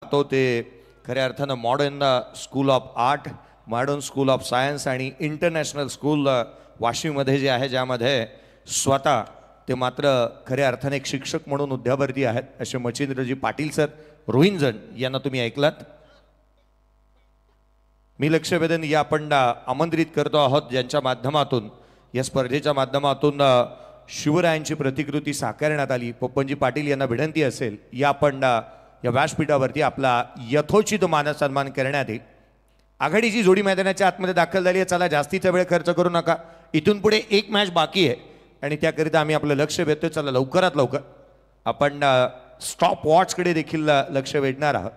पाहतो ते खऱ्या अर्थानं modern school of art, modern school of science आणि इंटरनॅशनल स्कूल वाशिममध्ये जे आहे, ज्यामध्ये स्वतः ते मात्र खऱ्या अर्थाने एक शिक्षक म्हणून उद्यावरती आहेत असे मच्छिंद्रजी पाटील सर रोहिंजन यांना तुम्ही ऐकलात. मी लक्षवेधन या आपण आमंत्रित करतो आहोत, ज्यांच्या माध्यमातून या स्पर्धेच्या माध्यमातून शिवरायांची प्रतिकृती साकारण्यात आली. पोपनजी पाटील यांना विनंती असेल या आपण या व्यासपीठावरती आपला यथोचित मानसन्मान करण्यात येईल. आघाडीची जोडी मैदानाच्या आतमध्ये दाखल झाली आहे. चला जास्तीचा वेळ खर्च करू नका, इथून पुढे एक मॅच बाकी आहे आणि त्याकरिता आम्ही आपलं लक्ष वेधतोय. चला लवकरात लवकर आपण स्टॉप वॉचकडे देखील लक्ष वेधणार आहोत.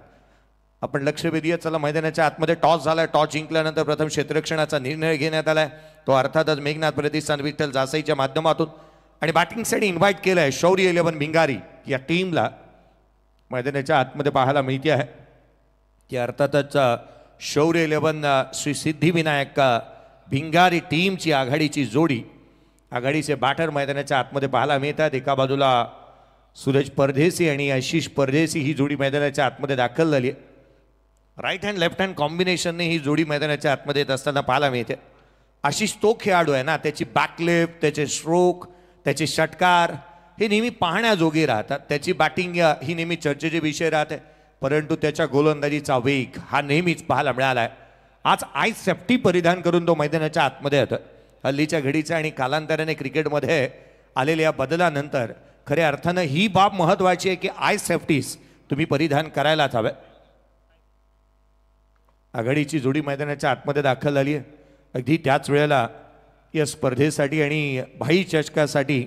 आपण लक्ष वेधूया. चला मैदानाच्या आतमध्ये टॉस झाला. टॉस जिंकल्यानंतर प्रथम क्षेत्ररक्षणाचा निर्णय घेण्यात आलाय, तो अर्थातच मेघनाथ प्रतिष्ठान विठ्ठल जासईच्या माध्यमातून, आणि बॅटिंगसाठी इन्व्हाइट केलंय शौर्य 11 भिंगारी या टीमला. मैदानाच्या आतमध्ये पाहायला मिळते आहे की अर्थातच शौर्य 11 श्री सिद्धिविनायक भिंगारी टीमची आघाडीची जोडी, आघाडीचे बॅटर मैदानाच्या आतमध्ये पाहायला मिळतात. एका बाजूला सूरज परदेसी आणि आशिष परदेसी ही जोडी मैदानाच्या आतमध्ये दाखल झाली आहे. राईट हँड लेफ्ट हँड कॉम्बिनेशनने ही जोडी मैदानाच्या आतमध्ये येत असताना पाहायला मिळते. आशिष तो खेळाडू आहे ना, त्याची बॅकलेफ्ट, त्याचे स्ट्रोक, त्याचे षटकार हे नेहमी पाहण्याजोगे राहतात. त्याची बॅटिंग ही नेहमी चर्चेचे विषय राहते, परंतु त्याच्या गोलंदाजीचा वेग हा नेहमीच पाहायला मिळाला आहे. आज आय सेफ्टी परिधान करून तो मैदानाच्या आतमध्ये येतो. हल्लीच्या घडीचा आणि कालांतराने क्रिकेटमध्ये आलेल्या बदलानंतर खऱ्या अर्थानं ही बाब महत्त्वाची आहे की आय सेफ्टीज तुम्ही परिधान करायलाच हवे. आघाडीची जोडी मैदानाच्या आतमध्ये दाखल झाली आहे. अगदी त्याच वेळेला या स्पर्धेसाठी आणि भाई चषकासाठी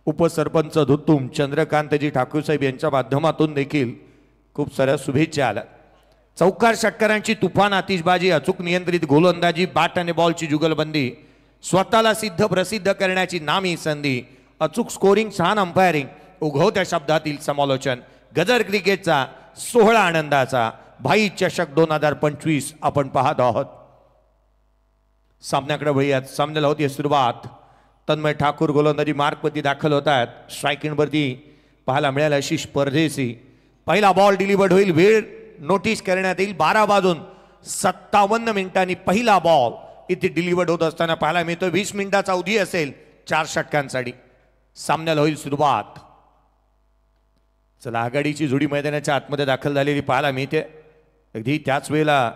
उपसरपंच धुत्तुम चंद्रकांतजी ठाकूरसाहेब यांच्या माध्यमातून देखील खूप साऱ्या शुभेच्छा आल्या. चौकार षटकारांची तुफान आतिषबाजी, अचूक नियंत्रित गोलंदाजी, बॅट आणि बॉलची जुगलबंदी, स्वतःला सिद्ध प्रसिद्ध करण्याची नामी संधी, अचूक स्कोरिंग, छान अंपायरिंग, उगवत्या शब्दातील समालोचन, गजर क्रिकेटचा सोहळा आनंदाचा भाई चषक 2025 आपण पाहत आहोत. सामन्याकडे वळूयात. सामन्याला होती सुरुवात. तन्मय ठाकूर गोलंदाजी मार्कवरती दाखल होत आहेत. स्ट्रायकिंगवरती पाहायला मिळाला आशिष परदेसी. पहिला बॉल डिलिव्हर्ड होईल. वेळ नोटीस करण्यात येईल. 12:57 पहिला बॉल इथे डिलिव्हर्ड होत असताना पाहायला मिळतो. 20 मिनिटाचा अवधी असेल 4 षटकांसाठी. सामन्याला होईल सुरुवात. चला आघाडीची जोडी मैदानाच्या आतमध्ये दाखल झालेली पाहायला मिळते. अगदी त्याच वेळेला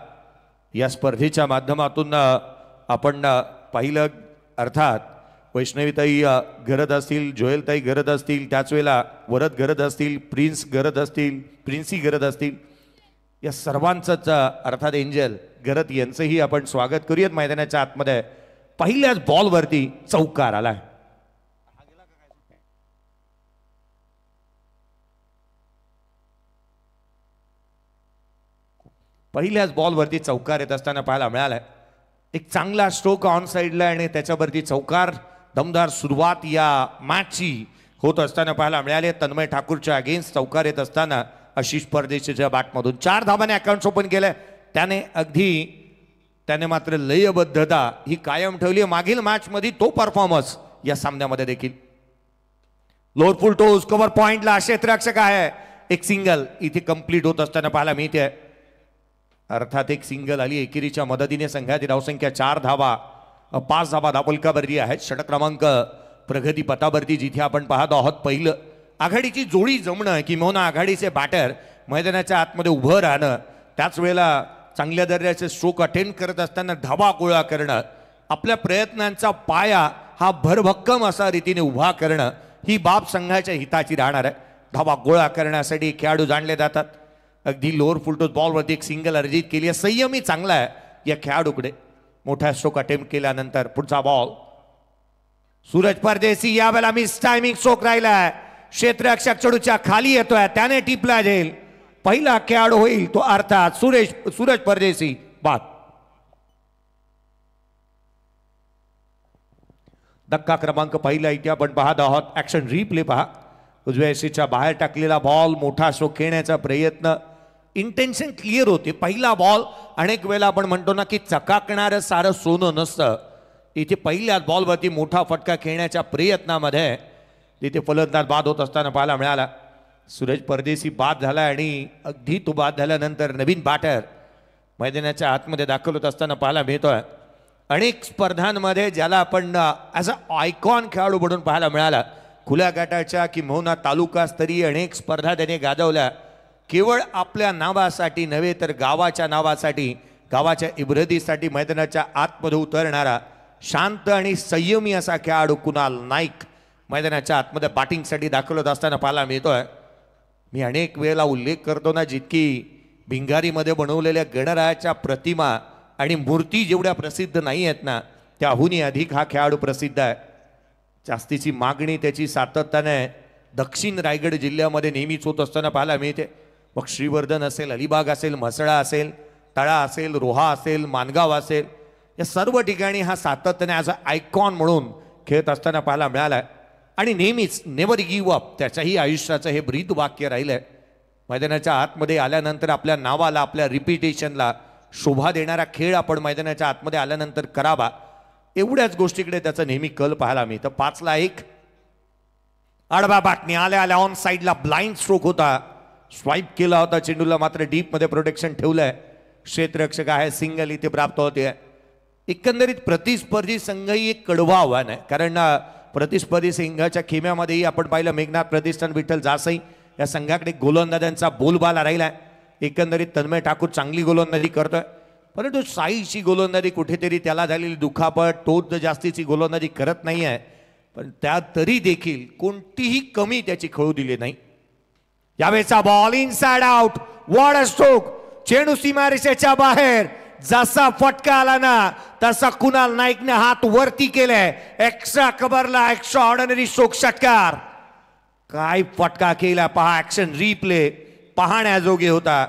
या स्पर्धेच्या माध्यमातून आपण पाहिलं, अर्थात वैष्णवीताई गरज असतील, जोयलताई गरज असतील, त्याच वेळेला वरद गरज असतील, प्रिन्स गरज असतील, प्रिन्सी गरज असतील, या सर्वांचंच अर्थात एंजल गरज यांचंही आपण स्वागत करूयात मैदानाच्या आतमध्ये. पहिल्याच बॉलवरती चौकार आलाय. पहिल्याच बॉलवरती चौकार येत असताना पाहायला मिळालाय. एक चांगला स्ट्रोक ऑन साईडला आणि त्याच्यावरती चौकार. दमदार सुरुवात या मॅचची होत असताना पाहायला मिळाले. तन्मय ठाकूरच्या अगेन्स्ट चौकार येत असताना आशिष परदेशीच्या बॅटमधून 4 धावांनी अकाउंट ओपन केलंय. त्याने मात्र लयबद्धता ही कायम ठेवली. मागील मॅच मध्ये तो परफॉर्मन्स या सामन्यामध्ये देखील. लोअर फुल टोज कव्हर पॉइंटला क्षेत्ररक्षक आहे. एक सिंगल इथे कंप्लीट होत असताना पाहायला मिळते. अर्थात एक सिंगल आली. एकेरीच्या मदतीने संघाची धावसंख्या 4 धावा, 5 धावा धापलकावरती आहेत. षटक क्रमांक प्रगती पथावरती जिथे आपण पाहत आहोत. पहिलं आघाडीची जोडी जमणं किंवा आघाडीचे बॅटर मैदानाच्या आतमध्ये उभं राहणं, त्याच वेळेला चांगल्या दर्जाचे स्ट्रोक अटेम्प्ट करत असताना धावा गोळा करणं, आपल्या प्रयत्नांचा पाया हा भरभक्कम असा रीतीने उभा करणं, ही बाब संघाच्या हिताची राहणार आहे. धावा गोळा करण्यासाठी खेळाडू जाणले जातात. अगदी लोअर फुलटोस बॉलवरती एक सिंगल अर्जित केली आहे. संयमी चांगला आहे या खेळाडूकडे. मोठा स्ट्रोक अटेम्प्ट केल्यानंतर पुढचा बॉल. सूरज परदेसी यावेळेला मिस टायमिंग स्ट्रोक राहिलाय. क्षेत्ररक्षक चढूच्या खाली येतोय, त्याने टिपला जाईल. पहिला खेळाडू होईल तो अर्थात सूरज परदेसी. बाद. धक्का क्रमांक पहिला इथे आपण पाहत आहोत. ऍक्शन रिप्ले पहा. उजव्या एसीच्या बाहेर टाकलेला बॉल, मोठा स्ट्रोक खेळण्याचा प्रयत्न, इंटेन्शन क्लिअर होते. पहिला बॉल अनेक वेळेला आपण म्हणतो ना की चकाकणारं सारं सोनं नसतं. इथे पहिल्याच बॉलवरती मोठा फटका खेळण्याच्या प्रयत्नामध्ये तिथे फलंदाज बाद होत असताना पाहायला मिळाला. सूरज परदेशी बाद झाला आणि अगदी तो बाद झाल्यानंतर नवीन बॅटर मैदानाच्या आतमध्ये दाखल होत असताना पाहायला मिळतोय. अनेक स्पर्धांमध्ये ज्याला आपण ॲज अ आयकॉन खेळाडू म्हणून पाहायला मिळाला. खुल्या गटाच्या किंबहुना तालुकास्तरीय अनेक स्पर्धा त्याने गाजवल्या. केवळ आपल्या नावासाठी नव्हे तर गावाच्या नावासाठी, गावाच्या इब्रतीसाठी मैदानाच्या आतमध्ये उतरणारा शांत आणि संयमी असा खेळाडू कुणाल नाईक मैदानाच्या आतमध्ये बॅटिंगसाठी दाखल होत असताना पाहायला मिळतोय. मी अनेक वेळेला उल्लेख करतो ना, जितकी भिंगारीमध्ये बनवलेल्या गणरायाच्या प्रतिमा आणि मूर्ती जेवढ्या प्रसिद्ध नाही आहेत ना, त्याहूनही अधिक हा खेळाडू प्रसिद्ध आहे. जास्तीची मागणी त्याची सातत्याने दक्षिण रायगड जिल्ह्यामध्ये नेहमीच होत असताना पाहायला मिळते. मग श्रीवर्धन असेल, अलिबाग असेल, म्हसळा असेल, तळा असेल, रोहा असेल, मानगाव असेल, या सर्व ठिकाणी हा सातत्याने ॲज अ आयकॉन म्हणून खेळत असताना पाहायला मिळाला. आणि नेहमीच नेवर गिव्ह अप त्याच्याही आयुष्याचं हे ब्रीद वाक्य राहिलं आहे. मैदानाच्या आतमध्ये आल्यानंतर आपल्या नावाला, आपल्या रिपिटेशनला शोभा देणारा खेळ आपण मैदानाच्या आतमध्ये आल्यानंतर करावा, एवढ्याच गोष्टीकडे त्याचा नेहमी कल पाहायला मिळतं. 5-1 आडवा बाटणी आल्या आल्या ऑन साईडला ब्लाइंड स्ट्रोक होता, स्वाईप केला होता चेंडूला, मात्र डीपमध्ये प्रोटेक्शन ठेवलंय. क्षेत्ररक्षक आहे, सिंगल इथे प्राप्त होते. एकंदरीत प्रतिस्पर्धी संघही एक कडवा आव्हान आहे, कारण प्रतिस्पर्धी संघाच्या खेम्यामध्येही आपण पाहिलं मेघनाथ प्रतिष्ठान, विठ्ठल जासई या संघाकडे गोलंदाजांचा बोलबाला राहिला. एकंदरीत तन्मय ठाकूर चांगली गोलंदाजी करतोय, परंतु साईची गोलंदाजी कुठेतरी त्याला झालेली दुखापत, तोच जास्तीची गोलंदाजी करत नाही आहे. पण त्या तरी देखील कोणतीही कमी त्याची खळू दिली नाही. यावेळेचा ball inside out, what a stroke, चेंडू सीमारेषेच्या बाहेर. जसा फटका आला ना तसा कुणाल नाईकने हात वरती केलाय. एक्स्ट्रा कव्हरला एक्स्ट्रा ऑर्डिनरी स्ट्रोक षटकार. काय फटका केला पहा, ऍक्शन रिप्ले पाहण्याजोगे होता.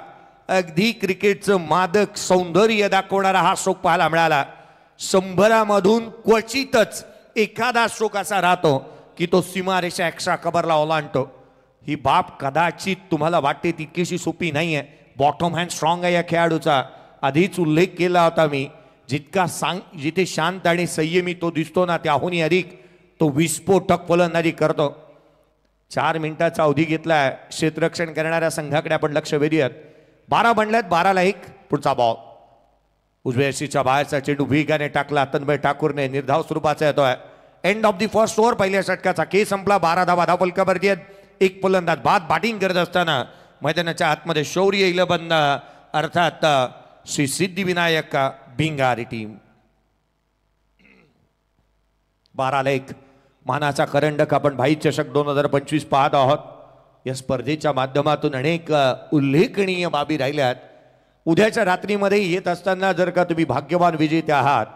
अगदी क्रिकेटचं मादक सौंदर्य दाखवणारा हा स्ट्रोक पाहायला मिळाला. 100मधून क्वचितच एखादा स्ट्रोक असा राहतो की तो सीमारेषा एक्स्ट्रा कव्हरला ओलांडतो. ही बाब कदाचित तुम्हाला वाटते तितकीशी सोपी नाही आहे. बॉटम हँड स्ट्रॉंग आहे या खेळाडूचा. आधीच उल्लेख केला होता मी, जिथे शांत आणि संयमी तो दिसतो ना, त्याहूनही अधिक तो विस्फोटक फलंदाजी करतो. 4 मिनिटाचा अवधी घेतलाय. क्षेत्ररक्षण करणाऱ्या संघाकडे आपण लक्ष वेधूयात. 12 बनल्यात, 12-1. पुढचा बॉल उजव्या यशीच्या बाहेरचा चेंडू वेगाने टाकला तन्मय ठाकूरने. निर्धाव स्वरूपाचा येतोय. End of the first over, पहिल्या षटकाचा खेळ संपला. 12 धावा धावफलकावरती आहेत. एक फलंदाज बाद बॅटिंग करत असताना मैदानाच्या आतमध्ये शौर्य इलेव्हन अर्थात श्री सिद्धिविनायक भिंगारी टीम. 12-1 मानाचा करंडक आपण भाई चषक 2025 पाहत आहोत. या स्पर्धेच्या माध्यमातून अनेक उल्लेखनीय बाबी राहिल्यात. उद्याच्या रात्रीमध्ये येत असताना जर का तुम्ही भाग्यवान विजेते आहात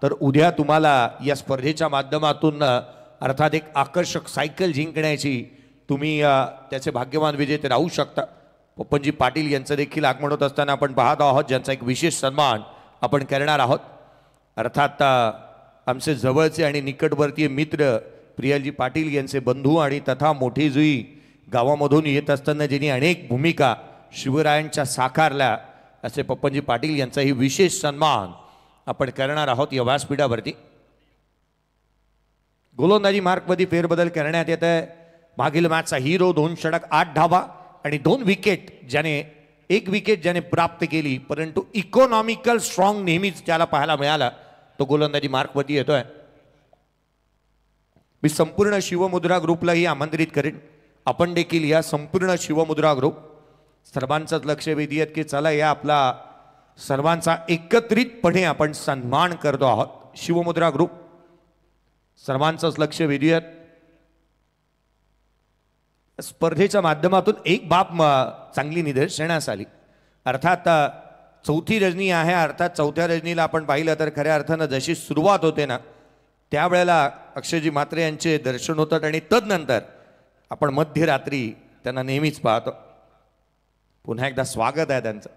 तर उद्या तुम्हाला या स्पर्धेच्या माध्यमातून अर्थात एक आकर्षक सायकल जिंकण्याची तुम्ही त्याचे भाग्यवान विजेते राहू शकता. पप्पनजी पाटील यांचं देखील आगमन होत असताना आपण पाहत आहोत, ज्यांचा एक विशेष सन्मान आपण करणार आहोत. अर्थात आमचे जवळचे आणि निकटवर्तीय मित्र प्रियालजी पाटील यांचे बंधू आणि तथा मोठी जुई गावामधून येत असताना ज्यांनी अनेक भूमिका शिवरायांच्या साकारल्या, असे पप्पनजी पाटील यांचाही विशेष सन्मान आपण करणार आहोत या व्यासपीठावरती. गोलंदाजी मार्कमध्ये फेरबदल करण्यात येत आहे. मागील मॅचचा हिरो 2 षटक 8 धावा आणि 2 विकेट, ज्याने 1 विकेट ज्याने प्राप्त केली, परंतु इकॉनॉमिकल स्ट्रॉंग नेहमीच त्याला पाहायला मिळाला, तो गोलंदाजी मार्कवरती येतोय. मी संपूर्ण शिवमुद्रा ग्रुपलाही आमंत्रित करेन. आपण देखील या संपूर्ण शिवमुद्रा ग्रुप सर्वांचंच लक्ष वेधूयात की चला या आपला सर्वांचा एकत्रितपणे आपण सन्मान करतो आहोत. शिवमुद्रा ग्रुप सर्वांचंच लक्ष वेधूयात. स्पर्धेच्या माध्यमातून एक बाब चांगली निदर्शनास आली. अर्थात चौथी रजनी आहे. अर्थात चौथ्या रजनीला आपण पाहिलं तर खऱ्या अर्थानं जशी सुरुवात होते ना, त्यावेळेला अक्षयजी म्हात्रे यांचे दर्शन होतात आणि तदनंतर आपण मध्यरात्री त्यांना नेहमीच पाहतो. पुन्हा एकदा स्वागत आहे त्यांचं.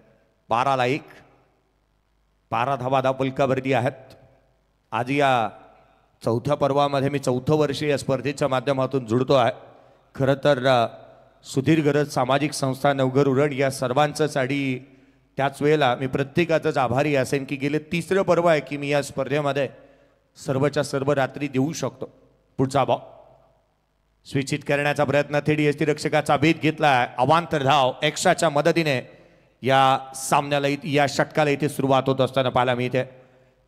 12-1 12 धावा धावफलकावरती आहेत. आज या चौथ्या पर्वामध्ये मी 4थं वर्ष या स्पर्धेच्या माध्यमातून जुळतो आहे. खरं तर सुधीर सामाजिक संस्था नवघर उरण या सर्वांचंच आणि त्याच वेळेला मी प्रत्येकाचंच आभारी असेन की गेले 3रं पर्व आहे की मी या स्पर्धेमध्ये सर्वच्या सर्व रात्री देऊ शकतो. पुढचा बॉल स्विचित करण्याचा प्रयत्न थेट यष्टिरक्षकाचा भेद घेतला. अवांतर धाव एक्स्ट्राच्या मदतीने या सामन्याला या षटकाला इथे सुरुवात होत असताना पाहायला मिळते.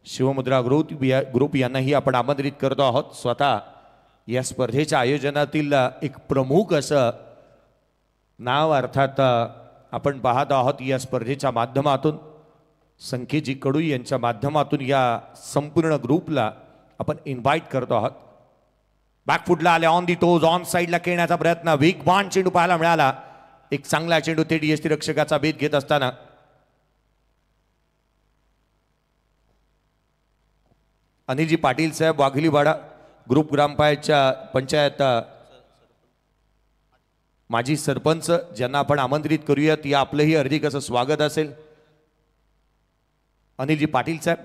शिवमुद्रा ग्रुप यांनाही आपण आमंत्रित करतो आहोत. स्वतः या स्पर्धेच्या आयोजनातील एक प्रमुख असं नाव अर्थात आपण पाहत आहोत. या स्पर्धेच्या माध्यमातून संकेतजी कडू यांच्या माध्यमातून या संपूर्ण ग्रुपला आपण इन्व्हाइट करतो आहोत. बॅकफुटला आले ऑन दी टोज ऑन साईडला खेळण्याचा प्रयत्न वेगवान चेंडू पाहायला मिळाला. एक चांगला चेंडू थेट यष्टिरक्षकाचा भेद घेत असताना अनिलजी पाटील साहेब वाघलीवाडा ग्रुप पंचायत माजी सरपंच ज्यांना आपण आमंत्रित करूयात. या आपलंही हार्दिक असं स्वागत असेल. अनिलजी पाटील साहेब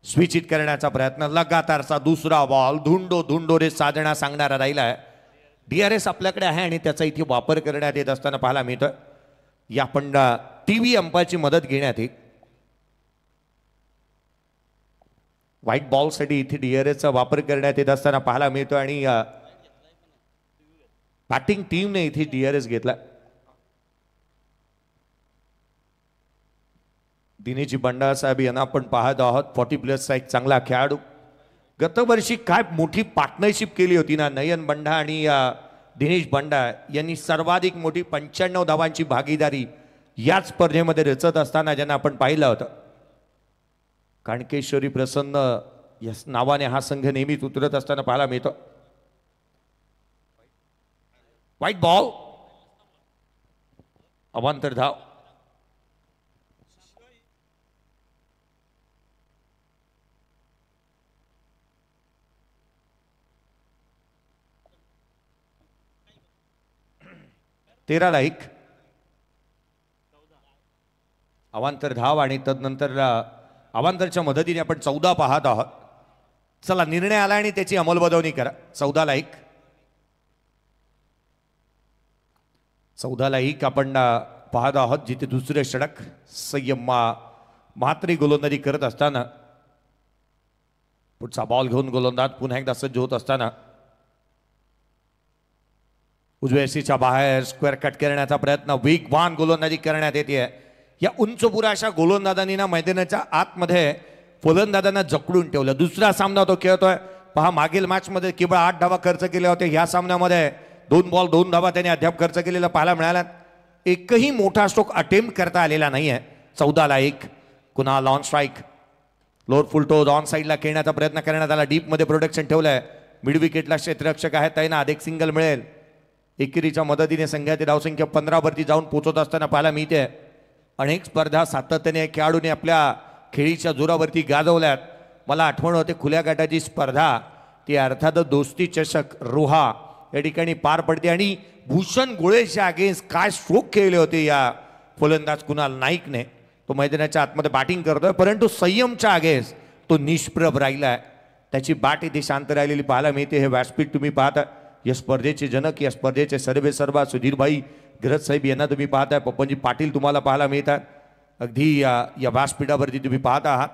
स्विचित करण्याचा प्रयत्न लगातारचा दुसरा बॉल धुंडो रे साधना सांगणारा राहिला आहे. DRS आपल्याकडे आहे आणि त्याचा इथे वापर करण्यात येत असताना पाहायला मिळतं. या आपण TV अंपायरची मदत घेण्यात येईल. व्हाईट बॉलसाठी इथे DRSचा वापर करण्यात येत असताना पाहायला मिळतो आणि बॅटिंग टीमने इथे DRS घेतला. दिनेशजी बंडा साहेब यांना आपण पाहत आहोत. 40+ एक चांगला खेळाडू. गतवर्षी काय मोठी पार्टनरशिप केली होती ना नयन बंडा आणि दिनेश बंडा यांनी. सर्वाधिक मोठी 95 धावांची भागीदारी याच स्पर्धेमध्ये रचत असताना ज्यांना आपण पाहिलं होतं. काणकेश्वरी प्रसन्न या नावाने हा संघ नेहमीच उतरत असताना पाहायला मिळतो. व्हाईट बॉल अवांतर धाव. तेरा लाईक अवांतर धाव आणि तदनंतर अवांतरच्या मदतीने आपण 14 पाहत आहोत. चला निर्णय आला आणि त्याची अंमलबजावणी करा. 14 लाईक आपण पाहत आहोत. जिथे दुसरे षटक संयम म्हात्रे गोलंदाजी करत असताना पुढचा बॉल घेऊन गोलंदाज पुन्हा एकदा सज्ज होत असताना उजव्या सीच्या बाहेर स्क्वेअर कट करण्याचा प्रयत्न वेगवान गोलंदाजी करण्यात येते. या उंचपुरा अशा गोलंदाजांनी ना मैदानाच्या आतमध्ये फलंदाजांना जकडून ठेवलं. दुसरा सामना तो खेळतोय पहा. मागील मॅचमध्ये केवळ 8 धावा खर्च केल्या होत्या. ह्या सामन्यामध्ये 2 बॉल 2 धावा त्याने अद्याप खर्च केलेला पाहायला मिळाला. एकही मोठा स्ट्रोक अटेम्प्ट करता आलेला नाहीये. 14 Kunal on strike. Lower full toes on साईडला खेळण्याचा प्रयत्न करण्यात आला. डीपमध्ये प्रोटेक्शन ठेवलंय. मिड विकेटला क्षेत्ररक्षक आहेत तैनात. एक सिंगल मिळेल. एकेरीच्या मदतीने संघाची धावसंख्या 15 वरती जाऊन पोहोचत असताना पाहायला मिळते. अनेक स्पर्धा सातत्याने खेळाडूने आपल्या खेळीच्या जोरावरती गाजवल्यात. मला आठवण होते खुल्या गटाची स्पर्धा ती अर्थातच दोस्ती चषक रोहा या ठिकाणी पार पडते आणि भूषण गोळेच्या अगेन्स्ट काय स्ट्रोक खेळले होते या फलंदाज कुणाल नाईकने. तो मैदानाच्या आतमध्ये बॅटिंग करतोय परंतु संयमच्या अगेन्स्ट तो निष्प्रभ राहिलाय. त्याची बॅट इथे शांत राहिलेली पाहायला मिळते. हे व्यासपीठ तुम्ही पाहता. या स्पर्धेचे जनक या स्पर्धेचे सर्वा सुधीरभाई ग्रज साहेब यांना तुम्ही पाहताय. पप्पनजी पाटील तुम्हाला पाहायला मिळतात. अगदी या व्यासपीठावरती तुम्ही पाहत आहात.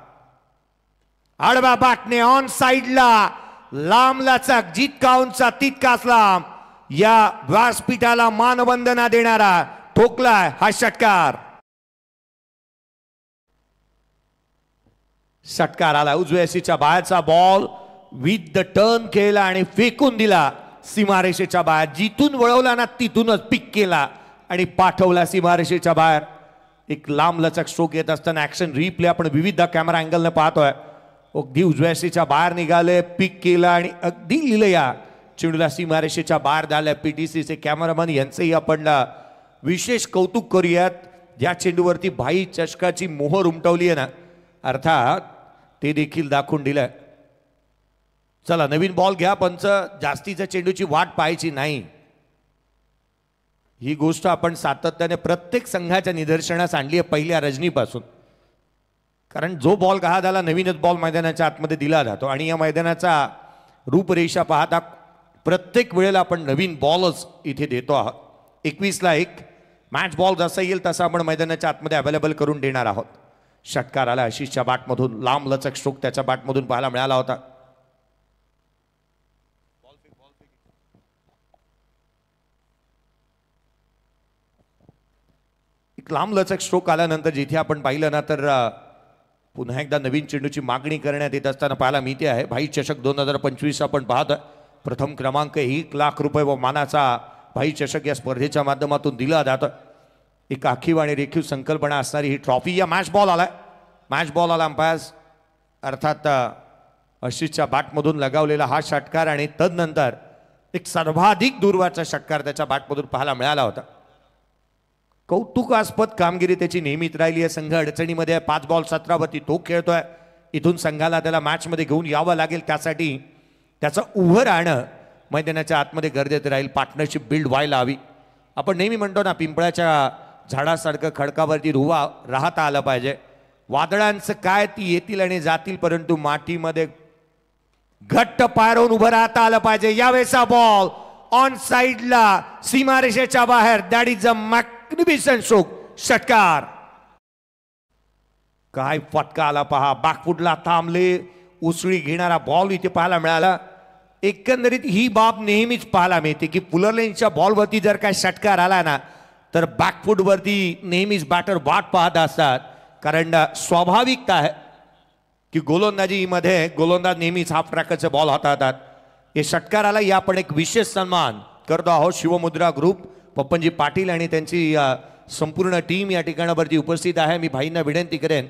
आडवा बॅटने ऑन साईडला लांब लचक जितका उंच तितकाच लांब या व्यासपीठाला मानवंदना देणारा ठोकलाय हा षटकार. षटकार आला. उजव्या सीच्या बाहेरचा बॉल विथ द टर्न केला आणि फेकून दिला सीमारेषेच्या बाहेर. जिथून वळवला ना तिथूनच पिक केला आणि पाठवला सीमारेषेच्या बाहेर. एक लांब लचक स्ट्रोक येत असताना ऍक्शन रिप्ले आपण विविध कॅमेरा अँगलने पाहतोय. अगदी उजव्या सीच्या बाहेर निघाले. पिक केला आणि अगदी लिहिलं या चेंडूला सीमारेषेच्या बाहेर झाल्या. PTCचे कॅमेरामन यांचंही आपण विशेष कौतुक करूयात. ज्या चेंडूवरती भाई चषकाची मोहर उमटवली आहे ना अर्थात ते देखील दाखवून दिलंय. चला नवीन बॉल घ्या. पंच जास्तीच्या चेंडूची वाट पाहायची नाही. ही गोष्ट आपण सातत्याने प्रत्येक संघाच्या निदर्शनास आणली आहे पहिल्या रजनीपासून. कारण जो बॉल गहा झाला नवीनच बॉल मैदानाच्या आतमध्ये दिला जातो आणि या मैदानाचा रूपरेषा पाहता प्रत्येक वेळेला आपण नवीन बॉलच इथे देतो आहोत. 21 मॅच बॉल जसा येईल तसा आपण मैदानाच्या आतमध्ये अवेलेबल करून देणार आहोत. षटकार आला आशिषच्या बॅटमधून. लांब लचक स्ट्रोक त्याच्या बॅटमधून पाहायला मिळाला होता. एक लांबलचक स्ट्रोक आल्यानंतर जिथे आपण पाहिलं ना तर पुन्हा एकदा नवीन चेंडूची मागणी करण्यात येत असताना पाहायला मिळते आहे. भाई चषक 2025 आपण पाहतोय. प्रथम क्रमांक 1,00,000 व मानाचा भाई चषक या स्पर्धेच्या माध्यमातून दिला जातो. एक आखीव आणि रेखीव संकल्पना असणारी ही ट्रॉफी. या मॅच बॉल आलाय, मॅच बॉल आला अंपायर्स अर्थात आशिषच्या बॅटमधून लगावलेला हा षटकार आणि तदनंतर एक सर्वाधिक दूरवरचा षटकार त्याच्या बॅटमधून पाहायला मिळाला होता. कौतुकास्पद कामगिरी त्याची नेहमीच राहिली आहे. संघ अडचणीमध्ये आहे. 5 बॉल 17 वरती तो खेळतोय. इथून संघाला त्याला मॅचमध्ये घेऊन यावं लागेल. त्यासाठी त्याचं उभं राहणं मैदानाच्या आतमध्ये गरजेचं राहील. पार्टनरशिप बिल्ड व्हायला हवी. आपण नेहमी म्हणतो ना पिंपळाच्या झाडासारखं खडकावरती उभा राहता आलं पाहिजे. वादळांचं काय ती येतील आणि जातील परंतु मातीमध्ये घट्ट पायरून उभं राहता आलं पाहिजे. यावेळेचा बॉल ऑन साइडला सीमारेषेच्या बाहेर. That is a magnificent stroke. षटकार काय फटका आला पहा. बॅकफुटला थांबले उसळी घेणारा बॉल इथे पाहायला मिळाला. एकंदरीत ही बाब नेहमीच पाहायला मिळते की पुलरलेनच्या बॉलवरती जर काय षटकार आला ना तर बॅकफुटवरती नेहमीच बॅटर वाट पाहत असतात. कारण स्वाभाविकता आहे की गोलंदाजीमध्ये गोलंदाज नेहमीच हाफ ट्रॅकचे बॉल हाताळतात. हे षटकाराला या आपण एक विशेष सन्मान करतो आहोत. शिवमुद्रा ग्रुप पप्पनजी पाटील आणि त्यांची संपूर्ण टीम या ठिकाणावरती उपस्थित आहे. मी भाईंना विनंती करेन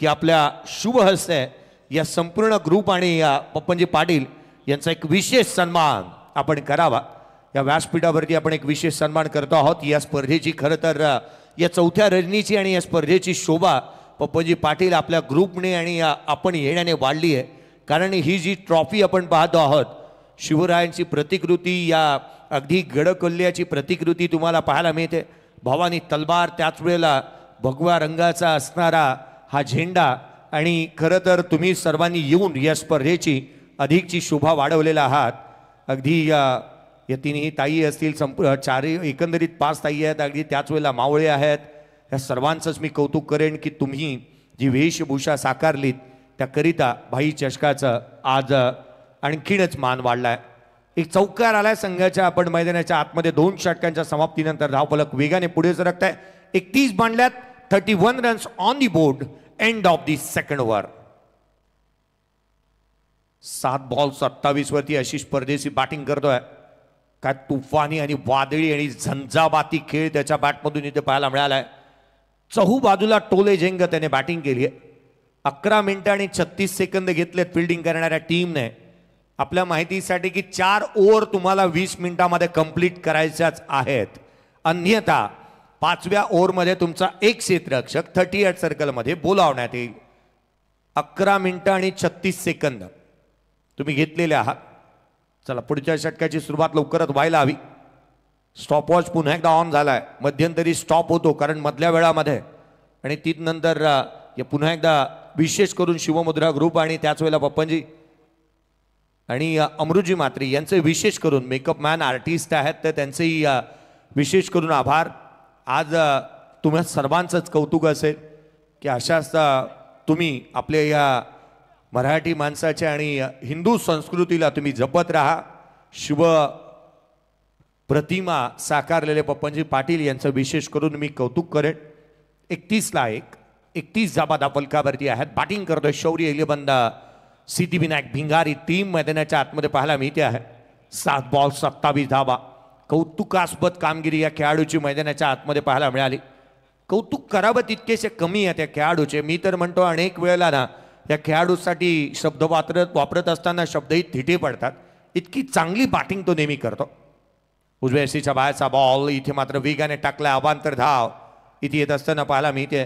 की आपल्या शुभ हस्ते या संपूर्ण ग्रुप आणि पप्पनजी पाटील यांचा एक विशेष सन्मान आपण करावा. या व्यासपीठावरती आपण एक विशेष सन्मान करतो आहोत. या स्पर्धेची खरं तर या चौथ्या रजनीची आणि या स्पर्धेची शोभा पप्पनजी पाटील आपल्या ग्रुपने आणि आपण येण्याने वाढली आहे. कारण ही जी ट्रॉफी आपण पाहतो आहोत शिवरायांची प्रतिकृती, या अगदी गडकल्ल्याची प्रतिकृती तुम्हाला पाहायला मिळते. भवानी तलवार, त्याच वेळेला भगवा रंगाचा असणारा हा झेंडा आणि खरं तर तुम्ही सर्वांनी येऊन या स्पर्धेची अधिकची शोभा वाढवलेला आहात. अगदी या तिन्ही ताई असतील, चारही एकंदरीत 5 ताई आहेत. अगदी त्याच वेळेला मावळे आहेत. या सर्वांचंच मी कौतुक करेन की तुम्ही जी वेशभूषा साकारलीत त्याकरिता भाई चषकाचं आज आणखीनच मान वाढलाय. एक चौकार आलाय संघाच्या आपण मैदानाच्या आतमध्ये. 2 षटकांच्या समाप्तीनंतर धावफलक वेगाने पुढे सरकत आहे. 31 बांधल्यात. 31 runs on the board. End of the second over. 7 ball 27 वरती आशिष परदेशी बॅटिंग करतोय. काय तुफानी आणि वादळी आणि झंझावाती खेळ त्याच्या बॅटमधून इथे पाहायला मिळालाय. चहू बाजूला टोले झेंग त्याने बॅटिंग केली आहे. 11 मिनिटं आणि 36 सेकंद घेतलेत फिल्डिंग करणाऱ्या टीमने. आपल्या माहितीसाठी की 4 ओव्हर तुम्हाला 20 मिनिटांमध्ये कंप्लीट करायच्याच आहेत. अन्यथा 5व्या ओव्हरमध्ये तुमचा एक क्षेत्ररक्षक 38 सर्कलमध्ये बोलावण्यात येईल. 11 मिनिटं आणि 36 सेकंद तुम्ही घेतलेले आहात. चला पुढच्या षटकाची सुरुवात लवकरच व्हायला हवी. स्टॉपवॉच पुन्हा एकदा ऑन झालाय. मध्यंतरी स्टॉप होतो कारण मधल्या वेळामध्ये आणि नंतर पुन्हा एकदा विशेष करून शिवमुद्रा ग्रुप आणि त्याच वेळेला पप्पनजी आणि अमृतजी म्हात्रे यांचे विशेष करून मेकअप मॅन आर्टिस्ट आहेत तर त्यांचेही विशेष करून आभार. आज तुम्हा सर्वांचंच कौतुक असेल की अशाच तुम्ही आपल्या या मराठी माणसाच्या आणि हिंदू संस्कृतीला तुम्ही जपत राहा. शुभ प्रतिमा साकारलेले पप्पनजी पाटील यांचं विशेष करून मी कौतुक करेन. 31ला 31 जाबादा फलकावरती आहेत. बॅटिंग करतोय शौर्य इलेबंद सिद्धिविनायक भिंगारी. टीम मैदानाच्या आतमध्ये पाहायला मिळते आहे. 7 बॉल 27 धावा. कौतुकास्पद कामगिरी या खेळाडूची मैदानाच्या आतमध्ये पाहायला मिळाली. कौतुक करावं तितकेसे कमी आहे त्या खेळाडूचे. मी तर म्हणतो अनेक वेळेला ना या खेळाडूसाठी शब्द वापरत असताना शब्दही थिटे पडतात. इतकी चांगली बॅटिंग तो नेहमी करतो. उजव्या एसीच्या बाहेरचा बॉल इथे मात्र वेगाने टाकला. अवांतर धाव इथे येत असताना पाहायला मिळते.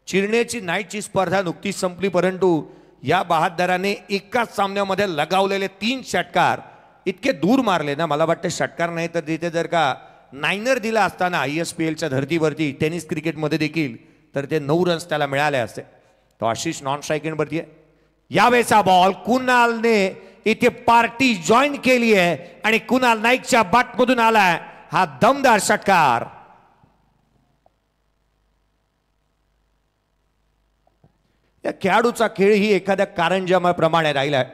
चिरण्याची नाईटची स्पर्धा नुकतीच संपली परंतु या बहादराने एकाच सामन्यामध्ये लगावलेले 3 षटकार इतके दूर मारले ना. मला वाटतं षटकार नाही तर तिथे जर का नायनर दिला असताना ISPLच्या धर्तीवरती टेनिस क्रिकेटमध्ये देखील तर ते 9 रन्स त्याला मिळाले असते. तो आशिष नॉन स्ट्रायकिंगवरती आहे. यावेळेचा बॉल कुणालने इथे पार्टी जॉईन केली आहे आणि कुणाल नाईकच्या बॅटमधून आलाय हा दमदार षटकार. या खेळाडूचा खेळ ही एखाद्या कारंजामाप्रमाणे राहिलाय.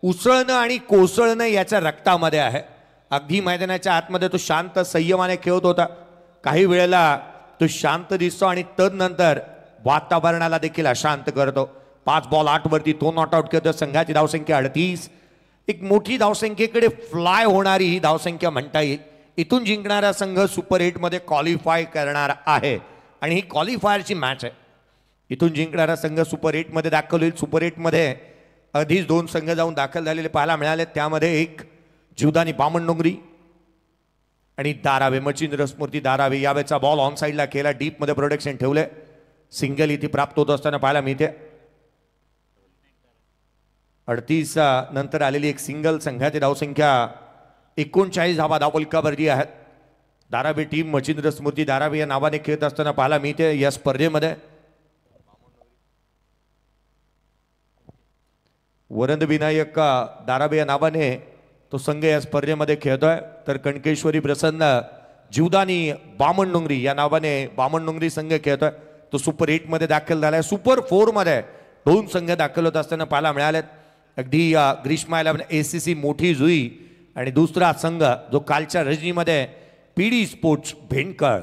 उसळणं आणि कोसळणं याच्या रक्तामध्ये आहे. अगदी मैदानाच्या आतमध्ये तो शांत संयमाने खेळत होता. काही वेळेला तो शांत दिसतो आणि तदनंतर वातावरणाला देखील अशांत करतो. 5 बॉल 8 वरती तो नॉट आउट करतो. संघाची धावसंख्या 38. एक मोठी धावसंख्येकडे फ्लाय होणारी ही धावसंख्या म्हणता येईल. इथून जिंकणारा संघ सुपर 8 मध्ये क्वालिफाय करणार आहे आणि ही क्वालिफायरची मॅच आहे. इथून जिंकणारा संघ सुपर 8 मध्ये दाखल होईल. सुपर 8 मध्ये आधीच 2 संघ जाऊन दाखल झालेले पाहायला मिळाले. त्यामध्ये एक जीवदानी बामणडोंगरी आणि दारावे मच्छिंद्र स्मृती दारावे. यावेळेचा बॉल ऑन साईडला केला, डीप मध्ये प्रोटेक्शन ठेवले. सिंगल इथे प्राप्त होत असताना पाहायला मिळते. 38 नंतर आलेली एक सिंगल. संघाची धावसंख्या 39 धावा धावफलकावरती आहेत. दारावे टीम मच्छिंद्र स्मृती दारावे या नावाने खेळत असताना पाहायला मिळते या स्पर्धेमध्ये. वरंद विनायक दारावे या नावाने तो संघ या स्पर्धेमध्ये खेळतोय. तर कणकेश्वरी प्रसन्न जीवदानी बामणडोंगरी या नावाने बामणडोंगरी संघ खेळतोय. तो सुपर 8 मध्ये दाखल झालाय. सुपर 4 मध्ये 2 संघ दाखल होत असताना पाहायला मिळालेत. अगदी ग्रीष्मा 11 ACC मोठी जुई आणि दुसरा संघ जो कालच्या रजनीमध्ये PD स्पोर्ट्स भेंडकळ.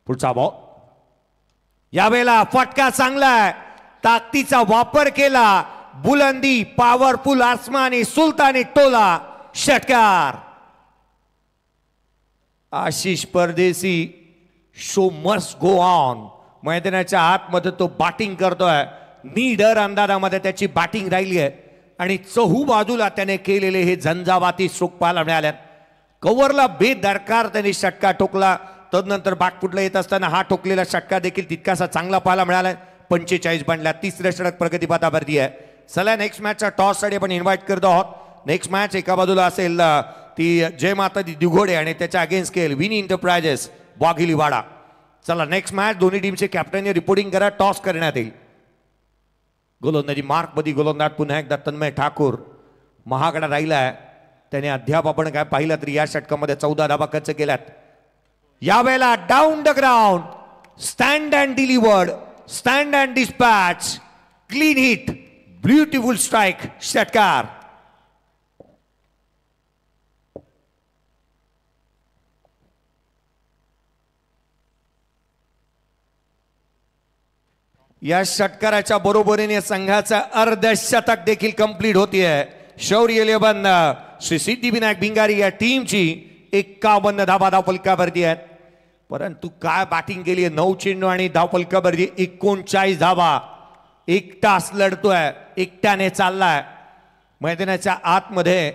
पुढचा बॉल यावेळेला फटका चांगला आहे. ताकदीचा वापर केला. बुलंदी पॉवरफुल आसमानी सुलतानी टोला षटकार. आशिष परदेसी शो मस्ट गो ऑन. मैदानाच्या आतमध्ये तो बॅटिंग करतोय. निडर अंदाजामध्ये त्याची बॅटिंग राहिली आहे आणि चहू बाजूला त्याने केलेले हे झंझावाती स्ट्रोक पाहायला मिळाल्यात. कव्हरला बेदरकार त्याने षटकार ठोकला. तदनंतर बॅकफुटला येत असताना हा ठोकलेला षटकार देखील तितकासा चांगला पाहायला मिळालाय. 45 बनला. तिसऱ्या षटक प्रगतीपथावरती आहे. चला नेक्स्ट मॅचचा टॉस साठी आपण इन्व्हाइट करतो आहोत. नेक्स्ट मॅच एका बाजूला असेल ती जय माता दी दिघोडे आणि त्याच्या अगेन्स्ट खेळ विनी एंटरप्राइजेस वाघिलीवाडा. चला नेक्स्ट मॅच दोन्ही टीमचे कॅप्टनने रिपोर्टिंग करा. टॉस करण्यात येईल. गोलंदाजी मार्क मध्ये गोलंदाज पुन्हा एकदा तन्मय ठाकूर. महागडा राहिलाय. त्याने अद्याप आपण काय पाहिलं तरी या षटकामध्ये 14 धावा खर्च केल्यात. यावेळेला down the ground stand and delivered stand and dispatch clean hit beautiful strike षटकार. या षटकाराच्या बरोबरीने संघाचा अर्धशतक देखील कंप्लीट होतीये. शौर्य 11 श्री सिद्धिविनायक भिंगारी या टीमची 51 धावा धावफलकावरती आहेत. परंतु काय बॅटिंग केली आहे. 9 चेंडू आणि धावफलकावरती 39 धावा. 1 तास लढतोय. एकट्याने चाललाय. मैदानाच्या आतमध्ये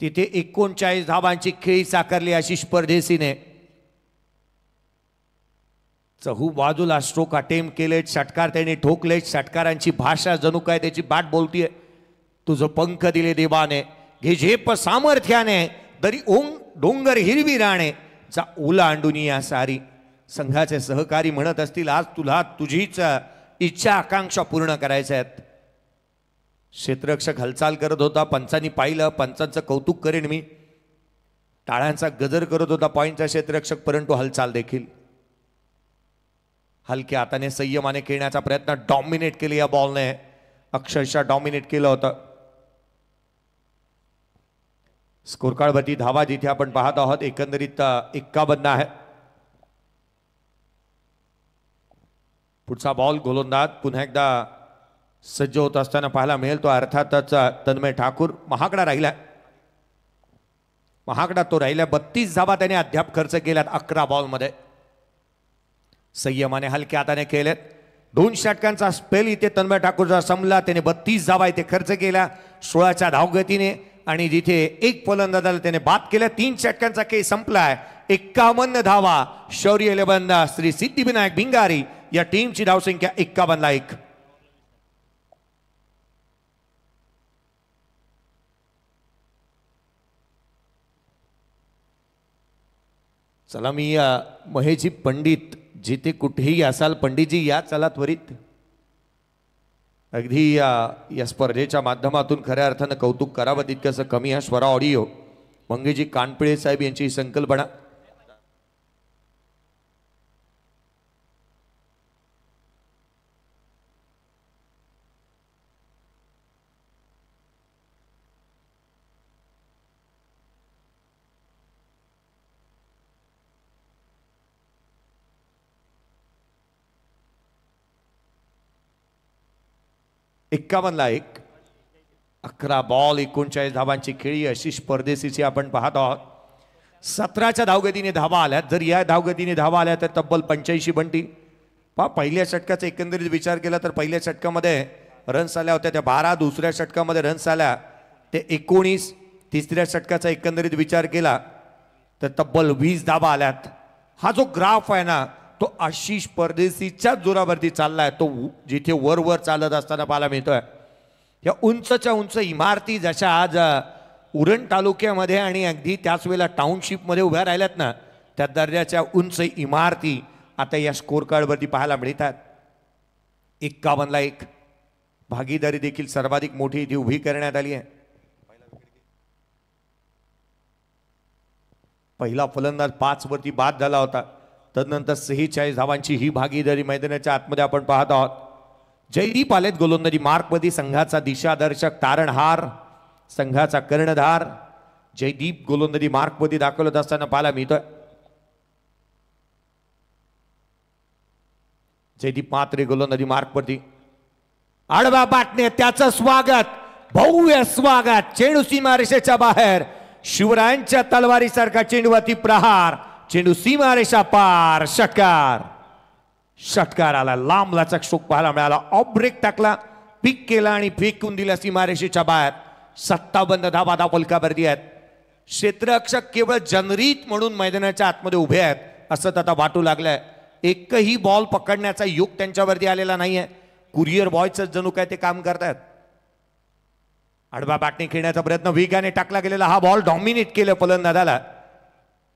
तिथे 39 धावांची खेळी साकारली आशिष परदेसीने. चहू बाजूला स्ट्रोक अटेम्प्ट केले. षटकार त्याने ठोकले. षटकारांची भाषा जणू काय त्याची बॅट बोलतीये. तुझं पंख दिले देवाने घे झेप सामर्थ्याने दरी डोंगर हिरवी राणे चा ओलांडून या सारी. संघाचे सहकारी म्हणत असतील आज तुला तुझीच इच्छा आकांक्षा पूर्ण करायच्या आहेत. क्षेत्ररक्षक हालचाल करत होता. पंचांनी पाहिलं. पंचांचं कौतुक करेन मी. टाळ्यांचा गजर करत होता पॉइंटचा क्षेत्ररक्षक. परंतु हालचाल देखील हलक्या हाताने संयमाने खेळण्याचा प्रयत्न. डॉमिनेट केले या बॉलने. अक्षरशः डॉमिनेट केलं होतं. स्कोर कार्डवरती धावा जिथे आपण पाहत आहोत एकंदरीत 51 आहे. पुढचा बॉल गोलंदाज पुन्हा एकदा सज्ज होत असताना पाहायला मिळेल. तो अर्थातच तन्मय ठाकूर. महागडा राहिला. महागडा तो राहिला. 32 धावा त्याने अद्याप खर्च केल्यात 11 बॉलमध्ये. संयमाने हलक्या हाताने केलेत. 2 षटकांचा स्पेल इथे तन्मय ठाकूरचा संपला. त्याने 32 धावा इथे खर्च केला 16च्या धावगतीने आणि जिथे एक फलंदाजाला त्याने बाद केला. 3 षटकांचा खेळ संपलाय. 51 धावा. शौर्य 11 श्री सिद्धिविनायक भिंगारी या टीमची धावसंख्या 51ला 1. चला मी महेशजी पंडित जिथे कुठेही असाल पंडितजी या चला त्वरित. अगदी या स्पर्धेच्या माध्यमातून खऱ्या अर्थानं कौतुक करावं तितकंसं कमी आहे. स्वरा ऑडिओ मंगेजी कानपिळे साहेब यांची संकल्पना. 51 1. 11 बॉल 39 धावांची खेळी अशी परदेशीची आपण पाहत आहोत. 17च्या धावगतीने धावा आल्या. जर या धावगतीने धावा आल्या तर तब्बल 85 बनतील. पहिल्या षटकाचा एकंदरीत विचार केला तर पहिल्या षटकामध्ये रन्स आल्या होत्या त्या 12. दुसऱ्या षटकामध्ये रन्स आल्या ते 19. तिसऱ्या षटकाचा एकंदरीत विचार केला तर तब्बल 20 धावा आल्यात. हा जो ग्राफ आहे ना तो आशिष परदेशीच्या जोरावरती चाललाय. तो जिथे वर वर चालत असताना पाहायला मिळतोय. या उंचच्या उंच इमारती जशा आज उरण तालुक्यामध्ये आणि अगदी त्याच वेळेला टाउनशिपमध्ये उभ्या राहिल्यात ना त्या दर्जाच्या उंच इमारती आता या स्कोर कार्डवरती पाहायला मिळतात. 51 1. भागीदारी देखील सर्वाधिक मोठी इथे उभी करण्यात आली आहे. पहिला फलंदाज 5 वरती बाद झाला होता. तदनंतर 46 धावांची ही भागीदारी मैदानाच्या आतमध्ये आपण पाहत आहोत. जयदीप आलेत गोलंदाजी मार्कमध्ये. संघाचा दिशादर्शक तारणहार संघाचा कर्णधार जयदीप गोलंदाजी मार्कमध्ये दाखवत असताना पाहायला मिळतोय. जयदीप मात्रे गोलंदाजी मार्कवरती. आडवा बाटणे त्याचं स्वागत भव्य स्वागत. चेंडू सीमारेषेच्या बाहेर. शिवरायांच्या तलवारीसारखा चेंडूवरती प्रहार. चेंडू सीमारेषा पार. षटकार. षटकार आला. लांब लचक स्ट्रोक पाहायला मिळाला. ऑफ ब्रेक टाकला पिक केला आणि फेकून दिला सीमारेषेच्या बाहेर. 57 धावा धावफलकावरती आहेत. क्षेत्ररक्षक केवळ जनरीत म्हणून मैदानाच्या आतमध्ये उभे आहेत असं आता वाटू लागलंय. एकही बॉल पकडण्याचा योग त्यांच्यावरती आलेला नाहीये. कुरिअर बॉयचं जणू काय ते काम करतायत. आडवा बॅटने खेळण्याचा प्रयत्न वेगाने टाकला गेलेला हा बॉल डॉमिनेट केलं फलंदाजाला.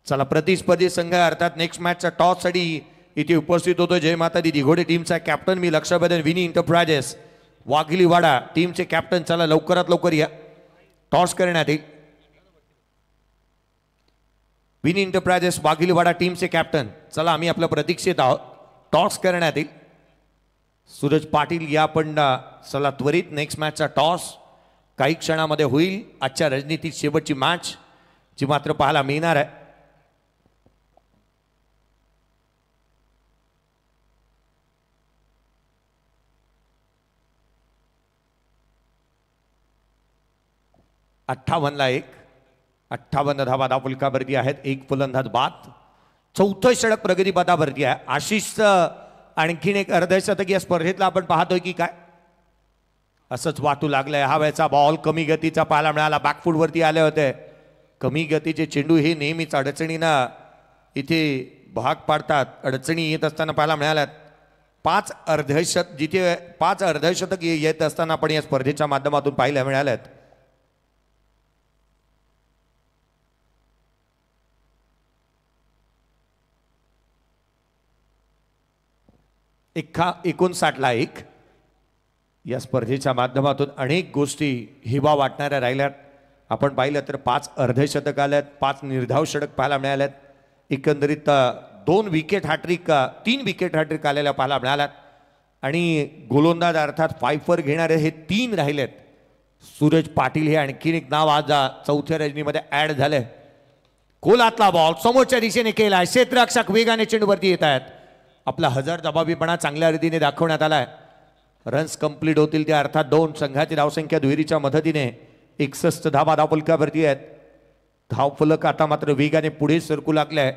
चला प्रतिस्पर्धी संघ अर्थात नेक्स्ट मॅचचा टॉस साठी इथे उपस्थित होतो. जय माता दी दिघोडे टीमचा कॅप्टन मी लक्षाबदन विनी एंटरप्राइजेस वाघिलीवाडा टीमचे कॅप्टन. चला लवकरात लवकर या. टॉस करण्यात येईल. विनी एंटरप्राइजेस वाघिलीवाडा टीमचे कॅप्टन. चला आम्ही आपल्या प्रतीक्षेत आहोत. टॉस करण्यात येईल. सूरज पाटील या पण चला त्वरित नेक्स्ट मॅचचा टॉस काही क्षणामध्ये होईल. आजच्या रणनीतीत शेवटची मॅच जी मात्र पाहायला मिळणार आहे. अठ्ठावन्नला 1. 58 धावा धावफलकावरती आहेत. एक फलंदाज बाद. चौथं षटक प्रगतीपथावरती आहे. आशिष आणखीन एक अर्धशतक या स्पर्धेतला आपण पाहतोय की काय असंच वाटू लागलंय. हा वेळचा बॉल कमी गतीचा पाहायला मिळाला. बॅकफूट वरती आले होते. कमी गतीचे चेंडू हे नेहमीच अडचणीनं इथे भाग पाडतात. अडचणी येत असताना पाहायला मिळाल्यात. 5 अर्धशतक येत असताना आपण या स्पर्धेच्या माध्यमातून पाहायला मिळाल्यात. एका 59ला 1. या स्पर्धेच्या माध्यमातून अनेक गोष्टी हिवा वाटणाऱ्या राहिल्यात. आपण पाहिलं तर 5 अर्धशतक आल्यात. 5 निर्धाव षटक पाहायला मिळाल्यात. एकंदरीत 2 विकेट हॅट्रिक 3 विकेट हॅट्रिक आलेल्या पाहायला मिळाल्यात. आणि गोलंदाज अर्थात फायफर घेणारे हे 3 राहिलेत. सूरज पाटील हे आणखीन एक नाव आज चौथ्या रजनीमध्ये ऍड झाले. गोलातला बॉल समोरच्या दिशेने केला. क्षेत्ररक्षक वेगाने चेंडूवरती येत आहेत. आपला हजरजबाबीपणा चांगल्या रीतीने दाखवण्यात आलाय. रन्स कंप्लीट होतील ते अर्थात 2. संघाची धावसंख्या दुहेरीच्या मदतीने 61 धावा धावफलकावरती आहेत. धावफलक आता मात्र वेगाने पुढे सरकू लागलाय.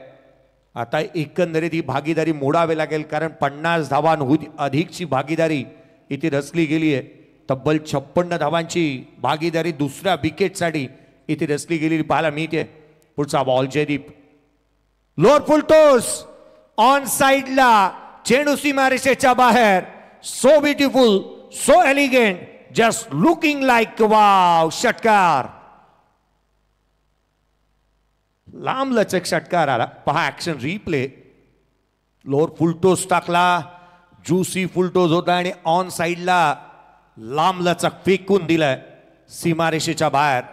आता एकंदरीत ही भागीदारी मोडावी लागेल कारण 50 धावांहून अधिकची भागीदारी इथे रचली गेली आहे. तब्बल 56 धावांची भागीदारी दुसऱ्या विकेटसाठी इथे रचली गेलेली पाहायला मिळते. पुढचा ball Jaydeep lower full toss on साइडला. चेंडू सीमारेषेच्या बाहेर. So beautiful so elegant just looking like wow. षटकार. लांब लचक षटकार आला. पहा ऍक्शन रिप्ले. लोअर फुलटोस टाकला. ज्युसी फुलटोस होता आणि ऑन साइडला लांब लचक फेकून दिलाय सीमारेषेच्या बाहेर.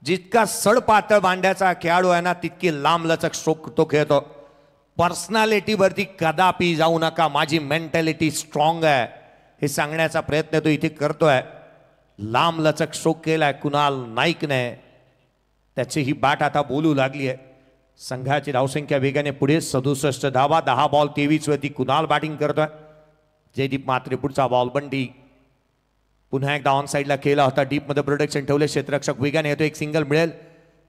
जितका सडपातळ मांड्याचा खेळाडू आहे ना तितकी लांब लचक स्ट्रोक तो खेळतो. पर्सनॅलिटीवरती कदापि जाऊ नका. माझी मेंटॅलिटी स्ट्रॉंग आहे हे सांगण्याचा प्रयत्न तो इथे करतोय. लांब लचक स्ट्रोक केलाय कुणाल नाईकने. त्याची ही बॅट आता बोलू लागली आहे. संघाची धावसंख्या वेगाने पुढे 67 धावा. 10 बॉल 23 वरती कुणाल बॅटिंग करतोय. जयदीप मात्रे पुढचा बॉल बंडी. पुन्हा एकदा ऑन साईडला केला होता, डीप मध्ये प्रोटेक्शन ठेवले क्षेत्ररक्षक वेगाने येतो, एक सिंगल मिळेल.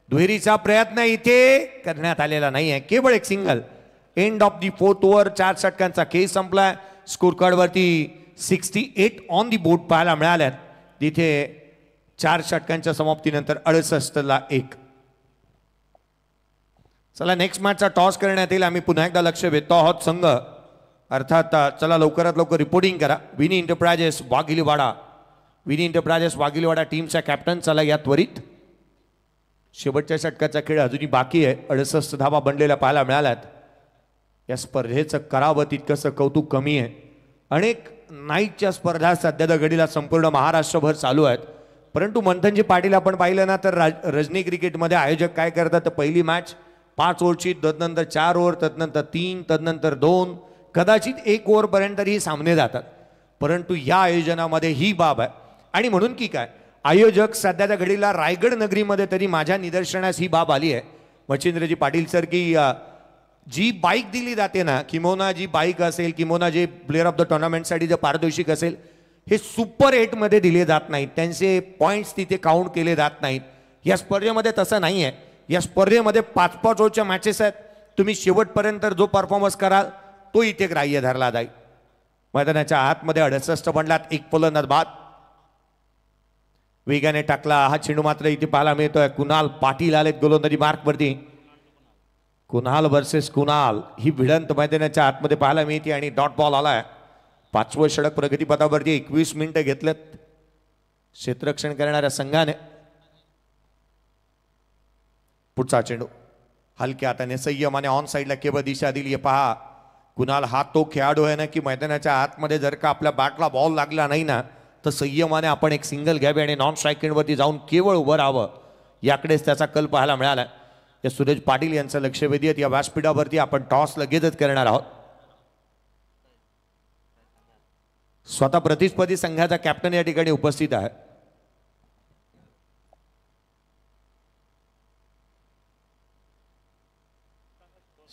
दुहेरीचा प्रयत्न इथे करण्यात आलेला नाहीये, केवळ एक single. End of the 4th over. 4 षटकांचा खेळ संपलाय. स्कोर कार्ड वरती 68 ऑन दी बोर्ड पाहायला मिळाल्यात. तिथे 4 षटकांच्या समाप्तीनंतर 68ला 1. चला नेक्स्ट मॅचचा टॉस करण्यात येईल. आम्ही पुन्हा एकदा लक्ष वेधतो आहोत संघ, अर्थात चला लवकरात लवकर रिपोर्टिंग करा. विनी एंटरप्राइजेस वाघिलीवाडा, विनी एंटरप्राइजेस वाघिलीवाडा टीमचा कॅप्टन. चला या त्वरित शेवटच्या षटकाचा खेळ अजूनही बाकी आहे. 68 धावा बनलेल्या पाहायला मिळाल्यात. या स्पर्धेचं करावं तितकंसं कौतुक कमी आहे. अनेक नाईटच्या स्पर्धा सध्याच्या घडीला संपूर्ण महाराष्ट्रभर चालू आहेत, परंतु मंथनजी पाटील आपण पाहिलं ना तर रजनी क्रिकेटमध्ये आयोजक काय करतात, तर पहिली मॅच 5 ओव्हरची, तदनंतर 4 ओव्हर, तदनंतर 3, तदनंतर 2, कदाचित 1 ओव्हरपर्यंत ही सामने जातात. परंतु या आयोजनामध्ये ही बाब आहे. आणि म्हणून की काय, आयोजक सध्याच्या घडीला रायगड नगरीमध्ये तरी माझ्या निदर्शनास ही बाब आली आहे मच्छिंद्रजी पाटील सर, की जी बाईक दिली जाते ना, किंवा जी बाईक असेल, किंवा जे प्लेअर ऑफ द टुर्नामेंटसाठी जे पारितोषिक असेल, हे सुपर 8 मध्ये दिले जात नाहीत. त्यांचे पॉईंट्स तिथे काउंट केले जात नाहीत. या स्पर्धेमध्ये तसं नाही आहे. या स्पर्धेमध्ये 5-5 ओव्हरच्या मॅचेस आहेत. तुम्ही शेवटपर्यंत जो परफॉर्मन्स कराल तो इथे ग्राह्य धरला जाईल. मैदानाच्या आतमध्ये 68 बनलात. 1 फलंदाज बाद. वेगाने टाकला हा चेंडू मात्र इथे पाहायला मिळतोय. कुणाल पाटील आलेत गोलंदाजी मार्कवरती. कुणाल वर्सेस कुणाल ही भिडंत मैदानाच्या आतमध्ये पाहायला मिळते आणि डॉट बॉल आलाय. 5वं षटक प्रगतीपथावरती. 21 मिनिटं घेतलेत क्षेत्ररक्षण करणाऱ्या संघाने. पुढचा चेंडू हलक्या हाताने संयमाने ऑन साईडला केवळ दिशा दिली. पहा कुणाल हा तो खेळाडू आहे ना की मैदानाच्या आतमध्ये जर का आपल्या बॅटला बॉल लागला नाही ना तर संयमाने आपण एक सिंगल घ्यावे आणि नॉन स्ट्राईकवरती जाऊन केवळ उभं राहावं, याकडेच त्याचा कल पाहायला मिळाला. या सूरज पाटील यांचं लक्ष वेधीत या व्यासपीठावरती आपण टॉस लगेचच करणार आहोत. स्वतः प्रतिस्पर्धी संघाचा कॅप्टन या ठिकाणी उपस्थित आहे.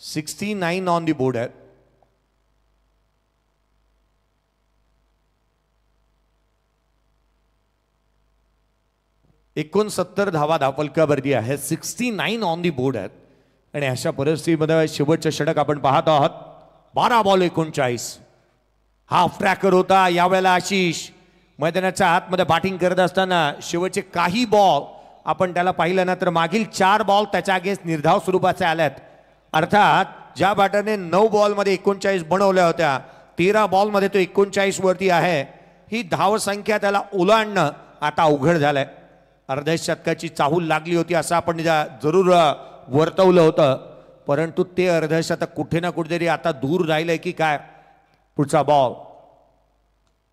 $69 ऑन दी बोर्ड आहे. $69 धावा धापलकावरती आहे. 69 ऑन दी बोर्ड आहेत. आणि अशा परिस्थितीमध्ये शेवटचं षटक आपण पाहत आहोत. 12 बॉल 39. हाफ ट्रॅकर होता यावेळेला आशिष. मैदानाच्या आतमध्ये बॅटिंग करत असताना शेवटचे काही बॉल आपण त्याला पाहिलं ना तर मागील 4 बॉल त्याच्या अगेन्स्ट निर्धाव स्वरूपाचे आल्यात. अर्थात ज्या बॅटरने 9 बॉलमध्ये 39 बनवल्या होत्या, 13 बॉलमध्ये तो 39 वरती आहे. ही धाव संख्या त्याला ओलांडणं आता अवघड झालंय. अर्ध्या शतकाची चाहूल लागली होती असं आपण जरूर वर्तवलं होतं, परंतु ते अर्ध्या शतक कुठे ना कुठेतरी आता दूर राहिलंय की काय. पुढचा बॉल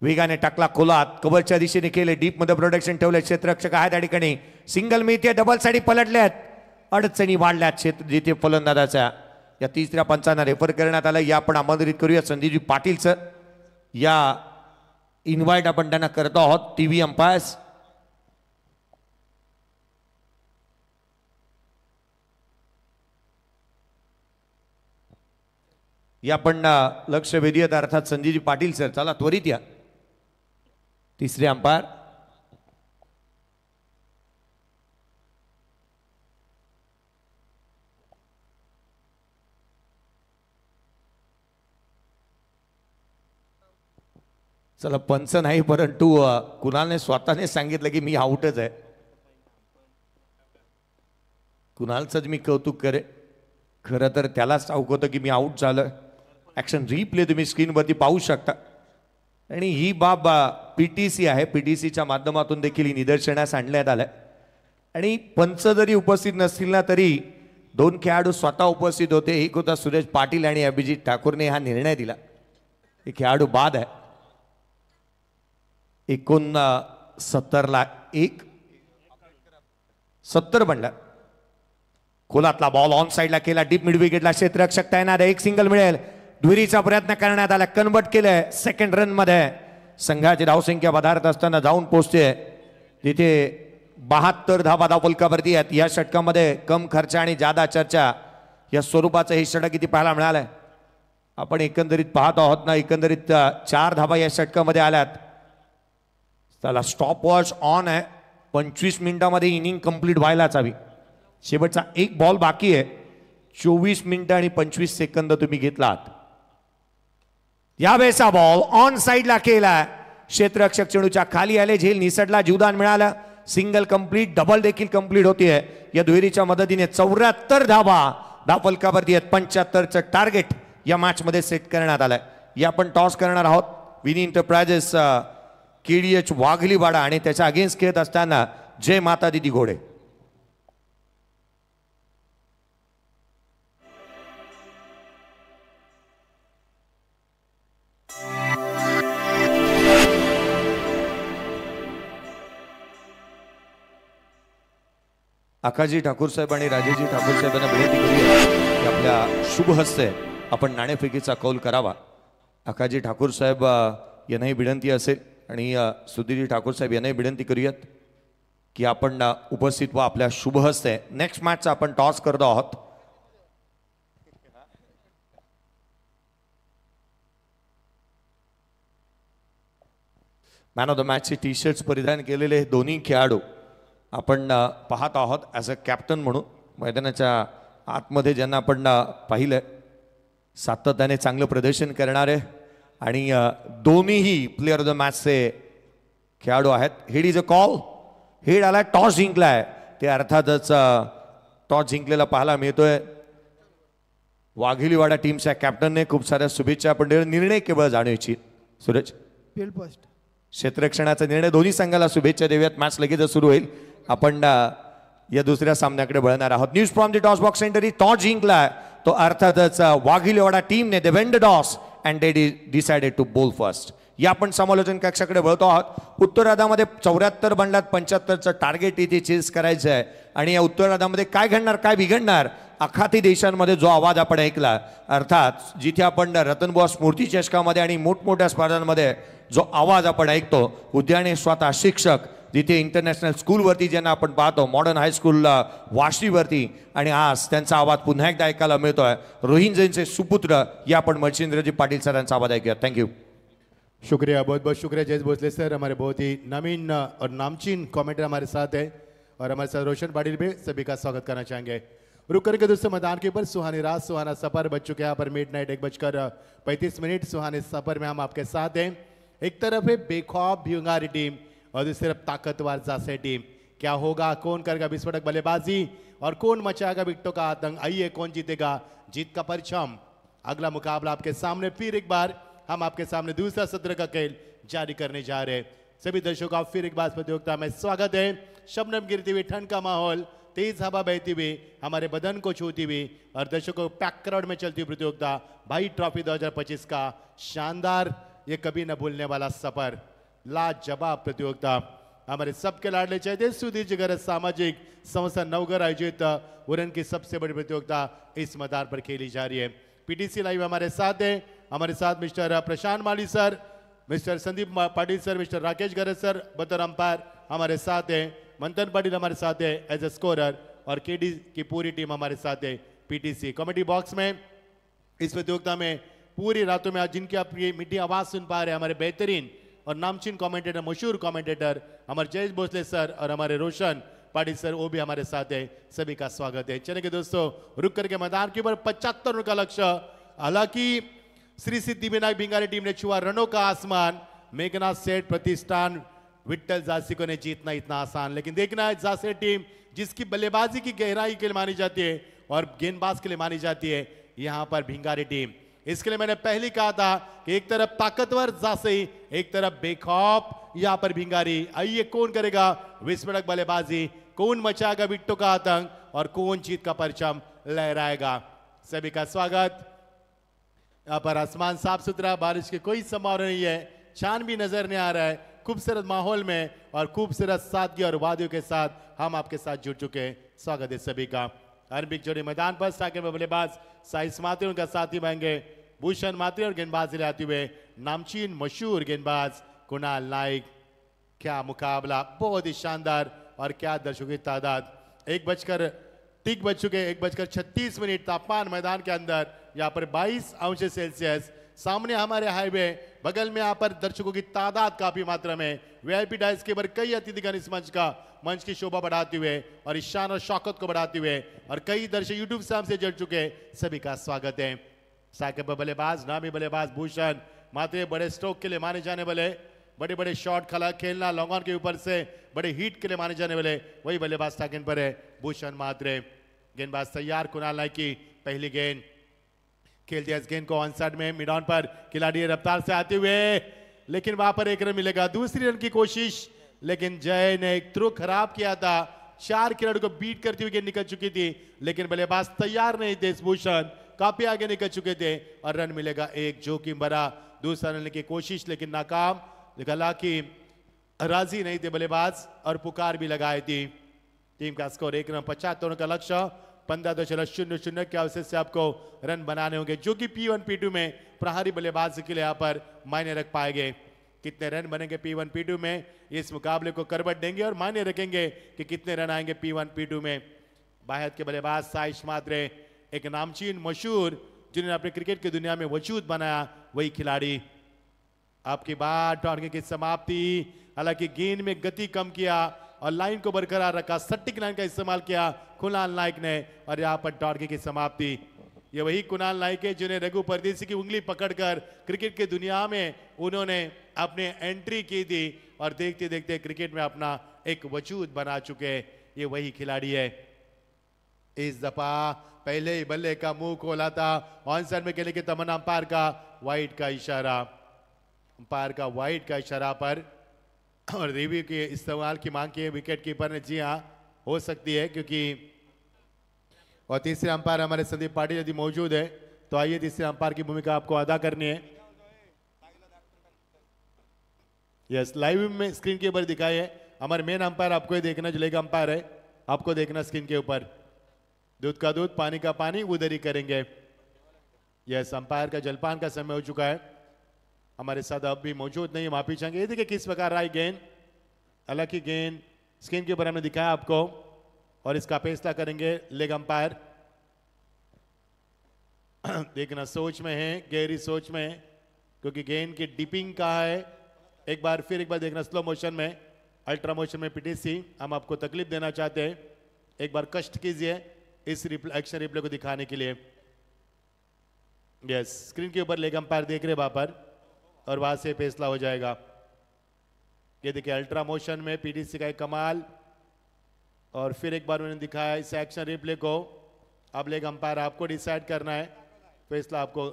वेगाने टाकला खोलात, कव्हरच्या दिशेने केले, डीप मध्ये प्रोटेक्शन ठेवले. क्षेत्ररक्षक आहेत त्या ठिकाणी. सिंगल मिळते, डबल साठी पलटल्यात, अडचणी वाढल्यात क्षेत्र जिथे फलंदाजाच्या. या तिसऱ्या पंचांना रेफर करण्यात आलं. या आपण आमंत्रित करूया संदीपजी पाटील सर. या इन्व्हाइट आपण त्यांना करतो आहोत. टीव्ही अंपायर्स या आपण लक्ष वेधीत, अर्थात संजयजी पाटील सर. चला त्वरित या. तिसरे अंपायर चला पंच नाही, परंतु कुणालने स्वतःने सांगितलं की मी आउटच आहे. कुणालचंच मी कौतुक करे. खरं तर त्यालाच ठाऊक होतं की मी आउट झालं. ॲक्शन रिप्ले तुम्ही स्क्रीनवरती पाहू शकता. आणि ही बाब PTC आहे. PTCच्या माध्यमातून देखील ही निदर्शनास आणण्यात आलं. आणि पंच जरी उपस्थित नसतील ना तरी 2 खेळाडू स्वतः उपस्थित होते. एक होता सुरेश पाटील आणि अभिजित ठाकूरने हा निर्णय दिला. हे खेळाडू बाद आहे. 69ला 1, 70 बनला. खोलातला बॉल ऑन साईडला केला, डीप मिड विकेटला क्षेत्ररक्षक तैनात. 1 सिंगल मिळेल. दुहेरीचा प्रयत्न करण्यात आला, कन्वर्ट केलंय. सेकंड रन मध्ये संघाची धावसंख्या वधारत असताना जाऊन पोहोचते तिथे 72 धावा धावफलकावरती आहेत. या षटकामध्ये कम खर्च आणि जादा चर्चा या स्वरूपाचं हे षटक किती पाहायला मिळालंय. आपण एकंदरीत पाहत आहोत ना, एकंदरीत 4 धावा या षटकामध्ये आल्यात. चला स्टॉप वॉच ऑन आहे. 25 मिनिटांमध्ये इनिंग कंप्लीट व्हायलाच हवी. शेवटचा एक बॉल बाकी आहे. 24 मिनिटं आणि 25 सेकंद तुम्ही घेतलात. यावेळेचा बॉल ऑन साईडला केला. क्षेत्ररक्षक चेंडूच्या खाली आले. झेल निसटला. जीवदान मिळालं. Single complete. डबल देखील कंप्लीट होतीये. या दुहेरीच्या मदतीने 74 धावा धावफलकावरती आहेत. 75चं टार्गेट या मॅच मध्ये सेट करण्यात आलंय. या आपण टॉस करणार आहोत. विनी एंटरप्राइजेस KDH वाघलीवाडा आणि त्याच्या अगेन्स्ट खेळत असताना जय माता दिदी घोडे. आकाजी ठाकूर साहेब आणि राजेजी ठाकूर साहेबांना विनंती करूया की आपल्या शुभ हस्ते आपण नाणेफेकीचा कौल करावा. आकाजी ठाकूर साहेब यांनाही विनंती असेल आणि सुधीरजी ठाकूर साहेब यांनाही विनंती करूयात की आपण उपस्थित व्हा आपल्या शुभ हस्ते. नेक्स्ट मॅचचा आपण टॉस करतो आहोत. मॅन ऑफ द मॅचचे टी शर्ट्स परिधान केलेले दोन्ही खेळाडू आपण पाहत आहोत ॲज अ कॅप्टन म्हणून. मैदानाच्या आतमध्ये ज्यांना आपण पाहिलं सातत्याने चांगलं प्रदर्शन करणारे आणि दोन्हीही प्लेअर ऑफ द मॅचचे खेळाडू आहेत. Head is a call. Head आला. टॉस जिंकलाय. ते अर्थातच टॉस जिंकलेला पाहायला मिळतोय. वाघिलीवाडा टीमच्या कॅप्टनने खूप साऱ्या शुभेच्छा आपण निर्णय केवळ जाणवायची. सूरज क्षेत्ररक्षणाचा निर्णय दोन्ही संघाला शुभेच्छा देऊयात. मॅच लगेच सुरू होईल. आपण या दुसऱ्या सामन्याकडे वळणार आहोत. News from the toss box centre. Toss जिंकलाय तो अर्थातच वाघिलीवाडा टीमने. They won the toss and they decided to bowl first. या आपण समालोचन कक्षाकडे वळतो आहोत. उत्तरार्धामध्ये 74 बनलात. 75चं टार्गेट इथे चेस करायचं आहे. आणि या उत्तरार्धामध्ये काय घडणार काय बिघडणार आखाती देशांमध्ये जो आवाज आपण ऐकला अर्थात जिथे आपण रतनबुवा स्मृती चषकामध्ये आणि मोठमोठ्या स्पर्धांमध्ये जो आवाज आपण ऐकतो. उद्याने स्वतः शिक्षक जिथे इंटरनॅशनल स्कूलवरती ज्यांना आपण पाहतो मॉडर्न हायस्कूल वाशीवरती आणि आज त्यांचा आवाज पुन्हा एकदा ऐकायला मिळतोय. रोहिन जैनचे सुपुत्र या आपण मच्छिंद्रजी पाटील सरांचा आवाज ऐकूया. थँक्यू. शुक्रिया. बहुत बहुत शुक्रिया जयेश भोसले सर. हमारे बहुत ही नवीन और नामचीन कमेंटर हमारे साथ है और हमारे साथ रोशन पाटिल भी. सभी का स्वागत करना चाहेंगे. रुक करके दोस्तों मैदान के ऊपर सुहानी रात सुहाना सफर बच चुके हैं. यहाँ पर मिडनाइट 1:35 सुहाने सफर में हम आपके साथ हैं. एक तरफ है बेखौफ भिंगारी टीम और दूसरी तरफ ताकतवर जासे टीम. क्या होगा? कौन करेगा विस्फोटक बल्लेबाजी और कौन मचाएगा विकेटों का आतंक? आइए कौन जीतेगा जीत का परचम. अगला मुकाबला आपके सामने. फिर एक बार हम आपके सामने दूसरा सत्र का खेल जारी करने जा रहे हैं. सभी दर्शकों का फिर एक बार प्रतियोगिता में स्वागत है. शबनम गिरती हुई, ठंड का माहौल, तेज हवा बहती हुई, हमारे बदन को छूती हुई और दर्शकों पैक क्राउड में चलती हुई प्रतियोगिता भाई ट्रॉफी 2025 का शानदार, ये कभी न भूलने वाला सफर, लाजवाब प्रतियोगिता. हमारे सबके लाडले चैते सुधीर जिगर सामाजिक संस्था नवगर आयोजित उड़न की सबसे बड़ी प्रतियोगिता इस मैदान पर खेली जा रही है. PTC लाइव हमारे साथ है. हमारे साथ mister Prashant Mali sir, mister Sandeep Patil sir, mister Rakesh Garaj sir बतौर अंपायर हमारे साथ है. मंथन पाटिल हमारे साथ है एज ए स्कोरर और KD की पूरी टीम हमारे साथ है. PTC कमेटी बॉक्स में इस प्रतियोगिता में पूरी रातों में आज जिनकी आप ये मीठी आवाज सुन पा रहे हैं हमारे बेहतरीन और नामचीन कमेंटेटर, मशहूर कमेंटेटर हमारे जयेश भोसले सर और हमारे रोशन पाटिल सर, वो भी हमारे साथ है. सभी का स्वागत है. चलेंगे दोस्तों रुक करके मैदान के ऊपर 75 रनों का लक्ष्य. हालांकि श्री सिद्धिविनायक भिंगारी टीम ने छुआ रनों का आसमान. मेघनाथ सेठ प्रतिष्ठान विट्ठल जासी को ने जीतना इतना आसान, लेकिन देखना है जासे टीम जिसकी बल्लेबाजी की गहराई के लिए मानी जाती है और गेंदबाज के लिए मानी जाती है यहां पर भिंगारी टीम. इसके लिए मैंने पहले कहा था कि एक तरफ ताकतवर जासे, एक तरफ बेखौफ यहां पर भिंगारी. आइए कौन करेगा विस्फोटक बल्लेबाजी, कौन मचाएगा विकेटों का आतंक और कौन जीत का परचम लहराएगा. सभी का स्वागत. यहाँ पर आसमान साफ सुथरा, बारिश की कोई संभावना नहीं है, चांद भी नजर नहीं आ रहा है. खूबसूरत माहौल में और खूबसूरत सादगी और वादियों के साथ हम आपके साथ जुड़ चुके हैं. स्वागत है सभी का. अरबिक जोड़ी मैदान पर स्ट्राइकर में बल्लेबाज साइस मात्री, उनका साथी बनेंगे भूषण मात्री और गेंदबाजी आते हुए नामचीन मशहूर गेंदबाज कुणाल नाइक. क्या मुकाबला, बहुत ही शानदार और क्या दर्शकों की तादाद. 1:36 तापमान मैदान के अंदर. यहाँ पर 22 अंश सेल्सियस सामने हमारे हाईवे, बगल में यहाँ पर दर्शकों की तादाद काफी मात्रा में, वीआईपी डाइस के ऊपर कई अतिथिगण इस मंच की शोभा बढ़ाते हुए और इस शान और शौकत को बढ़ाते हुए और कई दर्शक यूट्यूब से हमसे जुड़ चुके, सभी का स्वागत है। साकिब बल्लेबाज, नामी बल्लेबाज भूषण मात्रे, बड़े स्ट्रोक के लिए माने जाने वाले, बड़े बड़े शॉट खेलना लॉन्ग ऑन के ऊपर से बड़े हिट के लिए माने जाने वाले वही बल्लेबाज सेकंड पर है भूषण मात्रे। गेंदबाज तैयार, कुणाल नायक की पहली गेंद खेल दिया इस गेंद को ऑन साइड में, मिड ऑन पर खिलाड़ी रफ्तार से आते हुए, लेकिन वहां पर एक रन मिलेगा। दूसरी रन की कोशिश, लेकिन जय ने एक थ्रो खराब किया था, 4 खिलाड़ियों को बीट करती हुई गेंद निकल चुकी थी, लेकिन बल्लेबाज तैयार नहीं थे। भूषण काफी आगे निकल चुके थे और रन मिलेगा एक, जोखिम भरा दूसरा रन की कोशिश लेकिन नाकाम। हालांकि राजी नहीं थे बल्लेबाज और पुकार भी लगाई थी। टीम का स्कोर 1 रन 75 का लक्ष्य, 15.00 के अवसर से आपको रन बनाने होंगे, जो कि P1 P2 में प्रहारी बल्लेबाज के लिए यहाँ पर मायने रख पाएंगे। कितने रन बनेंगे P1 P2 में, इस मुकाबले को करवट देंगे और मायने रखेंगे कि कितने रन आएंगे P1 P2 में। बाहर के बल्लेबाज साइश मात्रे, एक नामचीन मशहूर जिन्होंने अपने क्रिकेट की दुनिया में वजूद बनाया, वही खिलाड़ी। आपकी बात टॉर्गे की समाप्ति, हालांकि गेंद में गति कम किया और लाइन को बरकरार रखा, सटीक लाइन का इस्तेमाल किया कुणाल नायक ने और यहाँ पर टॉर्गे की समाप्ति। ये वही कुणाल नायक है जिन्हें रघु परदेसी की उंगली पकड़कर क्रिकेट की दुनिया में उन्होंने अपने एंट्री की थी और देखते देखते क्रिकेट में अपना एक वजूद बना चुके, ये वही खिलाड़ी है। इस दफा पहले ही बल्ले का मुंह खोला था, ऑन साइड में खेलने की तमन्ना, अंपायर का वाइड का इशारा, अंपायर का वाइड का इशारा पर और रिव्यू के इस्तेमाल की मांग की है विकेट कीपर ने। जी हाँ, हो सकती है क्योंकि, और तीसरे अंपायर हमारे संदीप पाटिल यदि मौजूद है तो आइए तीसरे अंपायर की भूमिका आपको अदा करनी है। यस, लाइव में स्क्रीन के ऊपर दिखाई है, हमारे मेन अंपायर आपको ही देखना, जो लेगा अंपायर है आपको देखना स्क्रीन के ऊपर, दूध का दूध पानी का पानी उधर ही करेंगे। यस, अंपायर का जलपान का समय हो चुका है, हमारे साथ अब भी मौजूद नहीं, माफी चाहेंगे। ये देखिए किस प्रकार रहा गेंद, हालांकि गेंद स्क्रीन के ऊपर हमने दिखाया आपको और इसका फैसला करेंगे लेग अंपायर। देखना सोच में है, गहरी सोच में है, क्योंकि गेंद की डिपिंग कहाँ है, एक बार देखना स्लो मोशन में, अल्ट्रा मोशन में पीटीसी, हम आपको तकलीफ देना चाहते हैं, एक बार कष्ट कीजिए इस एक्शन रिप्ले को दिखाने के लिए। यस, स्क्रीन के ऊपर लेग अंपायर देख रहे वहां पर और वहां से फैसला हो जाएगा। ये देखिए अल्ट्रा मोशन में पीटीसी का एक कमाल, और फिर एक बार उन्होंने दिखाया इस एक्शन रिप्ले को। अब लेग अंपायर आपको डिसाइड करना है, फैसला आपको।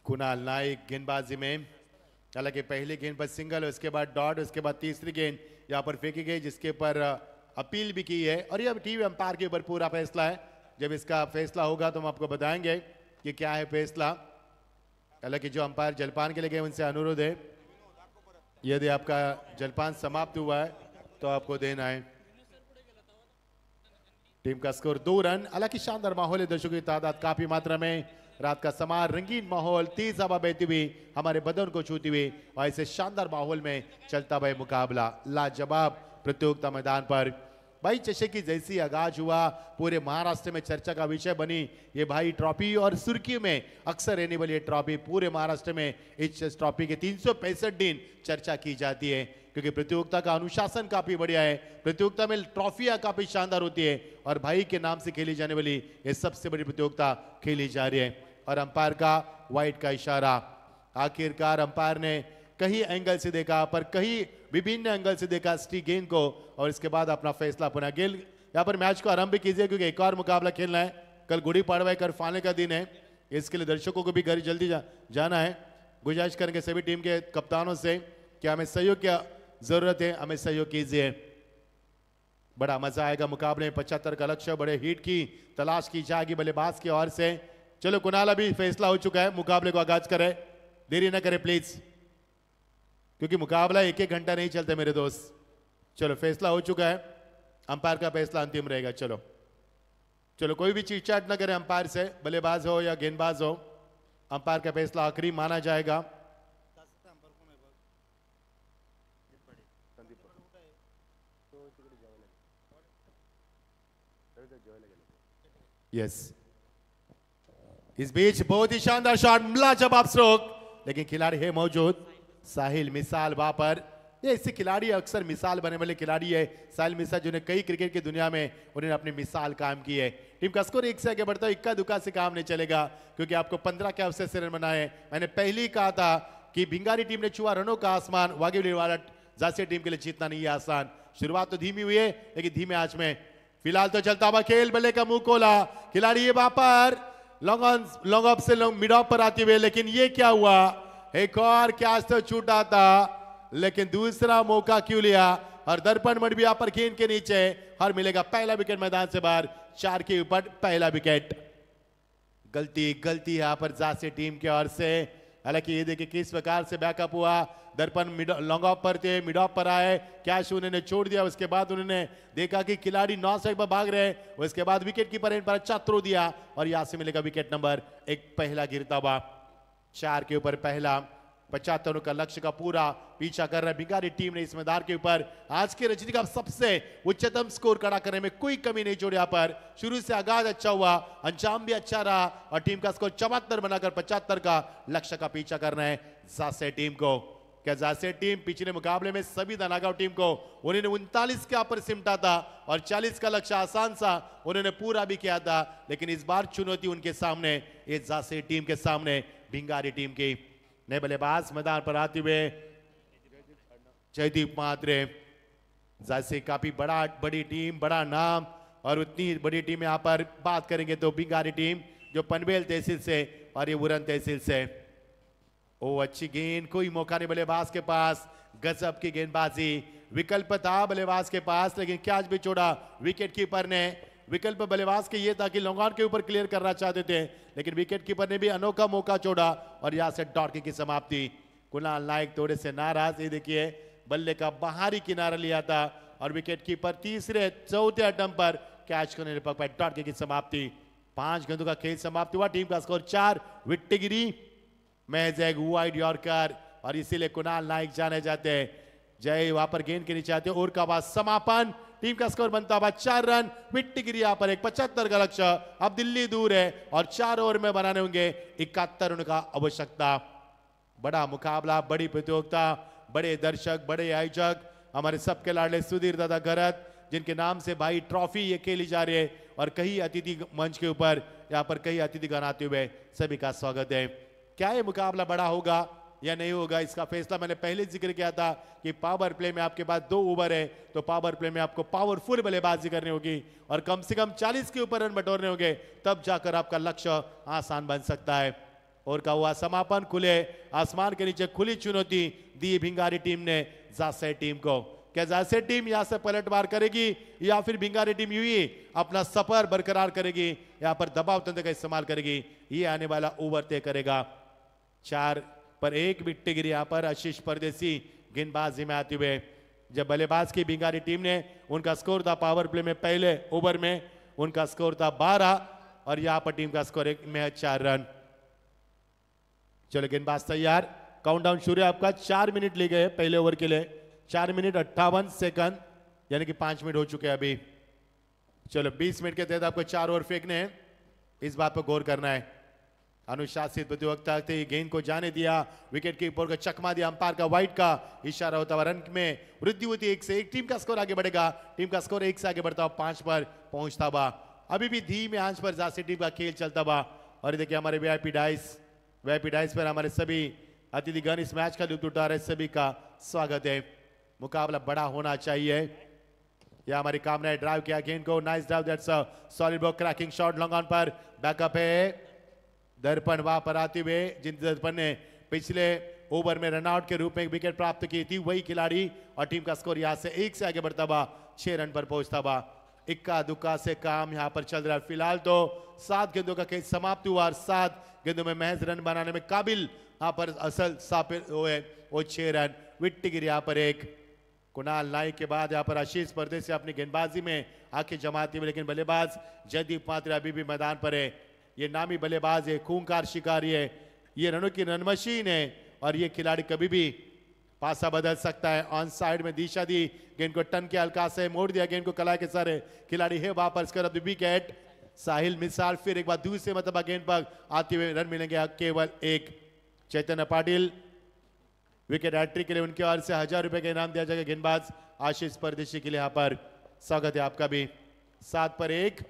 कुणाल नायक गेंदबाजी में, हालांकि पहली गेंद पर सिंगल, उसके बाद डॉट, उसके बाद तीसरी गेंद यहाँ पर फेंकी गई जिसके ऊपर अपील भी की है और यह टीवी अंपायर के ऊपर पूरा फैसला है। जब इसका फैसला होगा तो हम आपको बताएंगे कि क्या है फैसला। हालांकि जो अंपायर जलपान के लिए गए उनसे अनुरोध है, यदि आपका जलपान समाप्त हुआ है तो आपको देना है। टीम का स्कोर 2 रन, हालांकि शानदार माहौल है, दर्शकों की तादाद काफी मात्रा में, रात का समा, रंगीन माहौल, तेज हवा बहती हुई हमारे बदन को छूती हुई और ऐसे शानदार माहौल में चलता हुआ मुकाबला लाजवाब प्रतियोगिता मैदान पर। भाई चषक की जैसी आगाज हुआ, पूरे महाराष्ट्र में चर्चा का विषय बनी ये भाई ट्रॉफी, और सुर्खियों में अक्सर रहने वाली ये ट्रॉफी, पूरे महाराष्ट्र में इस ट्रॉफी के 365 दिन चर्चा की जाती है, क्योंकि प्रतियोगिता का अनुशासन काफी बढ़िया है, प्रतियोगिता में ट्रॉफियां काफी शानदार होती है और भाई के नाम से खेली जाने वाली ये सबसे बड़ी प्रतियोगिता खेली जा रही है। और अंपायर का वाइड का इशारा, आखिरकार अंपायर ने कहीं एंगल से देखा, पर कहीं विभिन्न एंगल से देखा स्टी गेंद को और इसके बाद अपना फैसला पुनः गेल। यहाँ पर मैच को आरंभ भी कीजिए क्योंकि एक और मुकाबला खेलना है, कल गुड़ी पड़वा कर फाने का दिन है, इसके लिए दर्शकों को भी घर जल्दी जाना है। गुजारिश करेंगे सभी टीम के कप्तानों से कि हमें सहयोग की जरूरत है, हमें सहयोग कीजिए। बड़ा मजा आएगा मुकाबले में, 75 का लक्ष्य, बड़े हिट की तलाश की जाएगी बल्लेबाज की ओर से। चलो कुणाल, अभी फैसला हो चुका है, मुकाबले को आगाज करें, देरी ना करें प्लीज, क्योंकि मुकाबला 1-1 घंटा नहीं चलता मेरे दोस्त। चलो फैसला हो चुका है, अंपायर का फैसला अंतिम रहेगा। चलो चलो, कोई भी चीट चाट ना करें अंपायर से, बल्लेबाज हो या गेंदबाज हो, अंपायर का फैसला आखिरी माना जाएगा। यस, इस बीच बहुत ही शानदार शॉट, लाजवाब स्ट्रोक, लेकिन खिलाड़ी है मौजूद साहिल मिसाल वहां पर। ये ऐसे खिलाड़ी अक्सर मिसाल बने वाले खिलाड़ी है साहिल मिसाल, जिन्हें कई क्रिकेट की दुनिया में उन्होंने अपनी मिसाल काम की है। टीम का स्कोर 1 से आगे बढ़ता है, इक्का दुक्का से काम नहीं चलेगा क्योंकि आपको 15 के अवसर से रन बनाए। मैंने पहले ही कहा था कि भिंगारी टीम ने छुआ रनों का आसमान, वागिवली वाला जासिया टीम के लिए जीतना नहीं है आसान। शुरुआत तो धीमी हुई है लेकिन धीमे आंच में फिलहाल तो चलता हुआ खेल, बल्ले का मुंह खोला खिलाड़ी, ये वहां पर लॉन्ग ऑफ से मिड ऑफ पर आते हुए, लेकिन ये क्या हुआ, एक और कैच तो छूटा था लेकिन दूसरा मौका क्यों लिया, और दर्पण मठ भी यहाँ पर गेंद के नीचे, हर मिलेगा पहला विकेट मैदान से बाहर, 4 के ऊपर पहला विकेट। गलती यहाँ पर जासिया टीम की ओर से। हालांकि ये देखिए किस प्रकार से बैकअप हुआ, दर्पण लॉन्ग ऑफ पर थे, मिड ऑफ पर आए, कैच उन्होंने छोड़ दिया, उसके बाद उन्होंने देखा कि खिलाड़ी 9 साइड पर भाग रहे, उसके बाद विकेट कीपर इन पर अच्छा थ्रो दिया और यहां से मिलेगा विकेट नंबर 1, पहला गिरता हुआ, 4 के ऊपर पहला। 75 रनों का लक्ष्य का पूरा पीछा कर रहा है भिंगारी टीम ने इस मैदान के ऊपर। आज के रजनी का सबसे उच्चतम स्कोर खड़ा करने में कोई कमी नहीं छोड़ी। यहाँ पर शुरू से आगाज अच्छा हुआ, अंजाम भी अच्छा रहा और टीम का स्कोर 74 बनाकर 75 का लक्ष्य का पीछा करना है जासिया टीम को। क्या जासिया टीम पिछले मुकाबले में सभी नागांव टीम को उन्होंने 39 के ऊपर सिमटा था और 40 का लक्ष्य आसान सा उन्होंने पूरा भी किया था, लेकिन इस बार चुनौती उनके सामने, ये जासिया टीम के सामने भिंगारी टीम की। नए बल्लेबाज मैदान पर आते हुए जयदीप मात्रे, जैसे काफी बड़ी टीम, बड़ा नाम, और उतनी बड़ी टीम यहाँ पर बात करेंगे तो भिंगारी टीम जो पनवेल तहसील से और ये उरन तहसील से। ओ अच्छी गेंद, कोई मौका नहीं बल्लेबाज के पास, गजब की गेंदबाजी, विकल्प था बल्लेबाज के पास लेकिन कैच भी छोड़ा विकेट कीपर ने। विकल्प बल्लेबाज के ये था कि लॉन्ग ऑन के ऊपर क्लियर करना चाहते थे लेकिन विकेट कीपर ने भी अनोखा मौका छोड़ा और यहां से डॉट की समाप्ति। कुणाल नायक थोड़े से नाराज, ये देखिए बल्ले का बाहरी किनारा लिया था और विकेट कीपर तीसरे चौथे अटम्प पर कैच करने ने पकड़ा, डॉट की समाप्ति। 5 गेंदों का खेल समाप्त हुआ, टीम का स्कोर 4 विकेट, महज एक वाइड यॉर्कर और इसीलिए कुणाल नायक जाने जाते हैं। जय वहां पर गेंद के नीचे आते, और का बाद समापन, टीम का स्कोर बनता हुआ 4 रन, विकेट गिरी यहाँ पर एक 75 का लक्ष्य, अब दिल्ली दूर है और 4 ओवर में बनाने होंगे 71 रन का आवश्यकता। बड़ा मुकाबला, बड़ी प्रतियोगिता, बड़े दर्शक, बड़े आयोजक, हमारे सबके लाडले सुधीर दादा गरत जिनके नाम से भाई ट्रॉफी ये खेली जा रही है और कई अतिथि मंच के ऊपर यहाँ पर कई अतिथिगण आते हुए सभी का स्वागत है। क्या ये मुकाबला बड़ा होगा या नहीं होगा, इसका फैसला मैंने पहले जिक्र किया था कि पावर प्ले में आपके पास 2 ओवर है तो पावर प्ले में आपको पावरफुल बल्लेबाजी करनी होगी और कम से कम 40 के ऊपर रन बटोरने होंगे, तब जाकर आपका लक्ष्य आसान बन सकता है। और का हुआ समापन, खुले आसमान के नीचे खुली चुनौती दी भिंगारी टीम ने जासिया टीम को। क्या जासिया टीम यहां से पलटवार करेगी या फिर भिंगारी टीम यूं ही अपना सफर बरकरार करेगी, यहां पर दबाव तंत्र का इस्तेमाल करेगी, ये आने वाला ओवर तय करेगा। 4 पर 1 विकेट गिरी यहाँ पर आशीष परदेसी गेंदबाजी में आते हुए। जब बल्लेबाज की भिंगारी टीम ने, उनका स्कोर था पावर प्ले में पहले ओवर में उनका स्कोर था 12 और यहाँ पर टीम का स्कोर 1 में 4 रन। चलो गेंदबाज तैयार, काउंटडाउन शुरू है आपका, 4 मिनट ले गए पहले ओवर के लिए, 4 मिनट 58 सेकंड, यानी कि 5 मिनट हो चुके हैं अभी। चलो 20 मिनट के तहत आपको 4 ओवर फेंकने हैं, इस बात पर गौर करना है। अनुशासित प्रतियोगिता थे, गेंद को जाने दिया, विकेट कीपर को चकमा दिया, अंपायर का वाइड का इशारा होता हुआ रन में वृद्धि होती है 1 से 1, टीम का स्कोर आगे बढ़ेगा, टीम का स्कोर 1 से आगे बढ़ता हुआ 5 पर पहुंचता हुआ। अभी भी धीमे आंच पर जासिया टीम का खेल चलता हुआ और देखिए हमारे वीआईपी डाइस पर हमारे सभी अतिथिगण इस मैच का लुत्फ उठा रहे, सभी का स्वागत है। मुकाबला बड़ा होना चाहिए, यह हमारी कामना है। ड्राइव किया गेंद को, nice drive, that's a solid ball, cracking shot long on per, backup है दर्पण वहां पर आते हुए, जिन दर्पण ने पिछले ओवर में रनआउट के रूप में एक विकेट प्राप्त की थी, वही खिलाड़ी, और टीम का स्कोर यहां से 1 से आगे बढ़ता हुआ 6 रन पर पहुंचता हुआ। इक्का दुक्का से काम यहां पर चल रहा है। फिलहाल तो 7 गेंदों का खेल समाप्त हुआ और 7 गेंदों में महज रन बनाने में काबिल यहां पर असल साबित हुए वो 6 रन। विकेट गिरी यहां पर 1। कुणाल नायक के बाद यहाँ पर आशीष परदेसी अपनी गेंदबाजी में आंखें जमाती हुए, लेकिन बल्लेबाज जयदीप मात्रे अभी भी मैदान पर है। ये नामी बल्लेबाज है, खूंखार शिकारी है, ये रनों की रन मशीन है और ये खिलाड़ी कभी भी पासा बदल सकता है। ऑन साइड में दिशा दी, गेंद को टन के हल्का से मोड़ दिया, गेंद को कलाई के सारे खिलाड़ी है वापस कर विकेट। साहिल मिसाल फिर एक बार दूसरे मतलब गेंद पर आते हुए रन मिलेंगे केवल एक। चैतन्य पाटिल विकेट हैट्रिक के लिए उनके ओर से 1000 रुपए का इनाम दिया जाएगा। गेंदबाज आशीष परदेशी के लिए यहाँ पर स्वागत है आपका भी। 7 पर 1,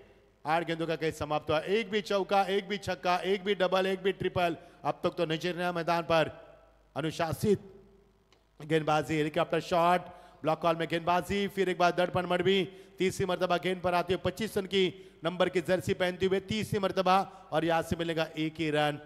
8 गेंदों का कैच समाप्त हुआ। एक भी चौका, एक भी छक्का, एक भी डबल, एक भी ट्रिपल। अब तक तो नजरिया मैदान पर अनुशासित गेंदबाजी, हेलीकॉप्टर शॉट, ब्लॉक कॉल में गेंदबाजी, फिर एक बार दर्पण मड़वी तीसरी मर्तबा गेंद पर आती हुई 25 रन की नंबर की जर्सी पहनते हुए तीसरी मर्तबा, और यहां से मिलेगा एक ही रन।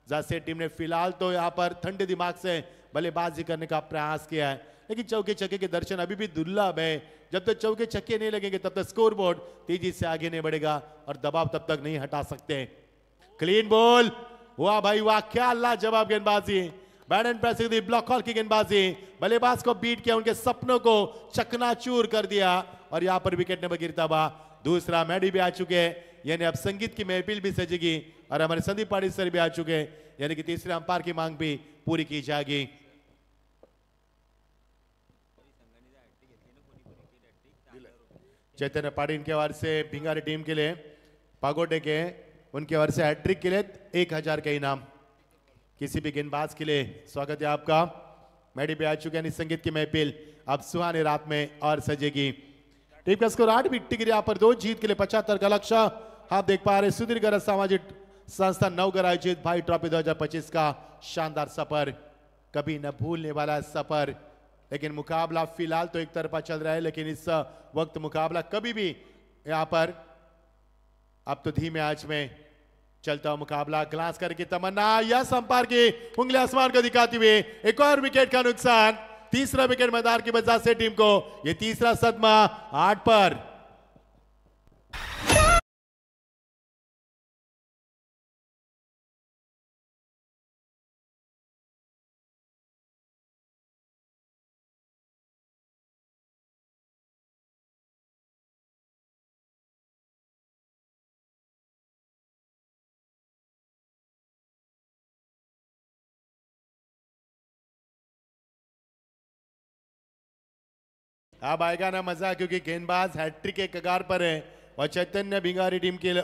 जैसे टीम ने फिलहाल तो यहां पर ठंडे दिमाग से बल्लेबाजी करने का प्रयास किया है, लेकिन चौके छक्के के दर्शन अभी भी दुर्लभ है। जब तक चौके छक्के नहीं लगेंगे तब तक स्कोर बोर्ड तेजी से आगे नहीं बढ़ेगा और दबाव तब तक नहीं हटा सकते। क्लीन बॉल, वाह भाई वाह, क्या लाजवाब गेंदबाजी, बैट एंड प्रेस दी ब्लॉक कॉल की गेंदबाजी, बल्लेबाज को बीट किया, उनके सपनों को चकनाचूर कर दिया और यहां पर विकेट न गिरता हुआ। दूसरा मैडी भी आ चुके हैं, यानी अब संगीत की महफिल भी सजेगी और हमारे संदीप पाटिल सर भी आ चुके हैं, यानी कि तीसरे अंपायर की मांग भी पूरी की जाएगी। चैतन्य पाटिल के ओर से भिंगारी टीम के लिए पागोटे के उनके ओर से हैट्रिक के लिए 1000 का इनाम। किसी भी गेंदबाज के लिए स्वागत है आपका। मैडी पे आ चुके हैं, संगीत की महफिल अब सुहानी रात में और सजेगी। टीम का स्कोर 8 विकेट गिरे यहाँ पर 2, जीत के लिए 75 का लक्ष्य। आप देख पा रहे सुदीर्घ सामाजिक संस्था नवगर आयोजित भाई ट्रॉफी 2025 का शानदार सफर, कभी न भूलने वाला सफर। लेकिन मुकाबला फिलहाल तो एक तरफा चल रहा है, लेकिन इस वक्त मुकाबला कभी भी यहाँ पर अब तो धीमे आंच में चलता हुआ मुकाबला। ग्लास करके तमन्ना, यस अंपायर की उंगली आसमान को दिखाती हुए एक और विकेट का नुकसान। तीसरा विकेट मैदान की वजह से टीम को यह तीसरा सदमा। 8 पर अब आएगा ना मजा, क्योंकि गेंदबाज हैट्रिक के कगार पर है और चैतन्य भिंगारी टीम के लिए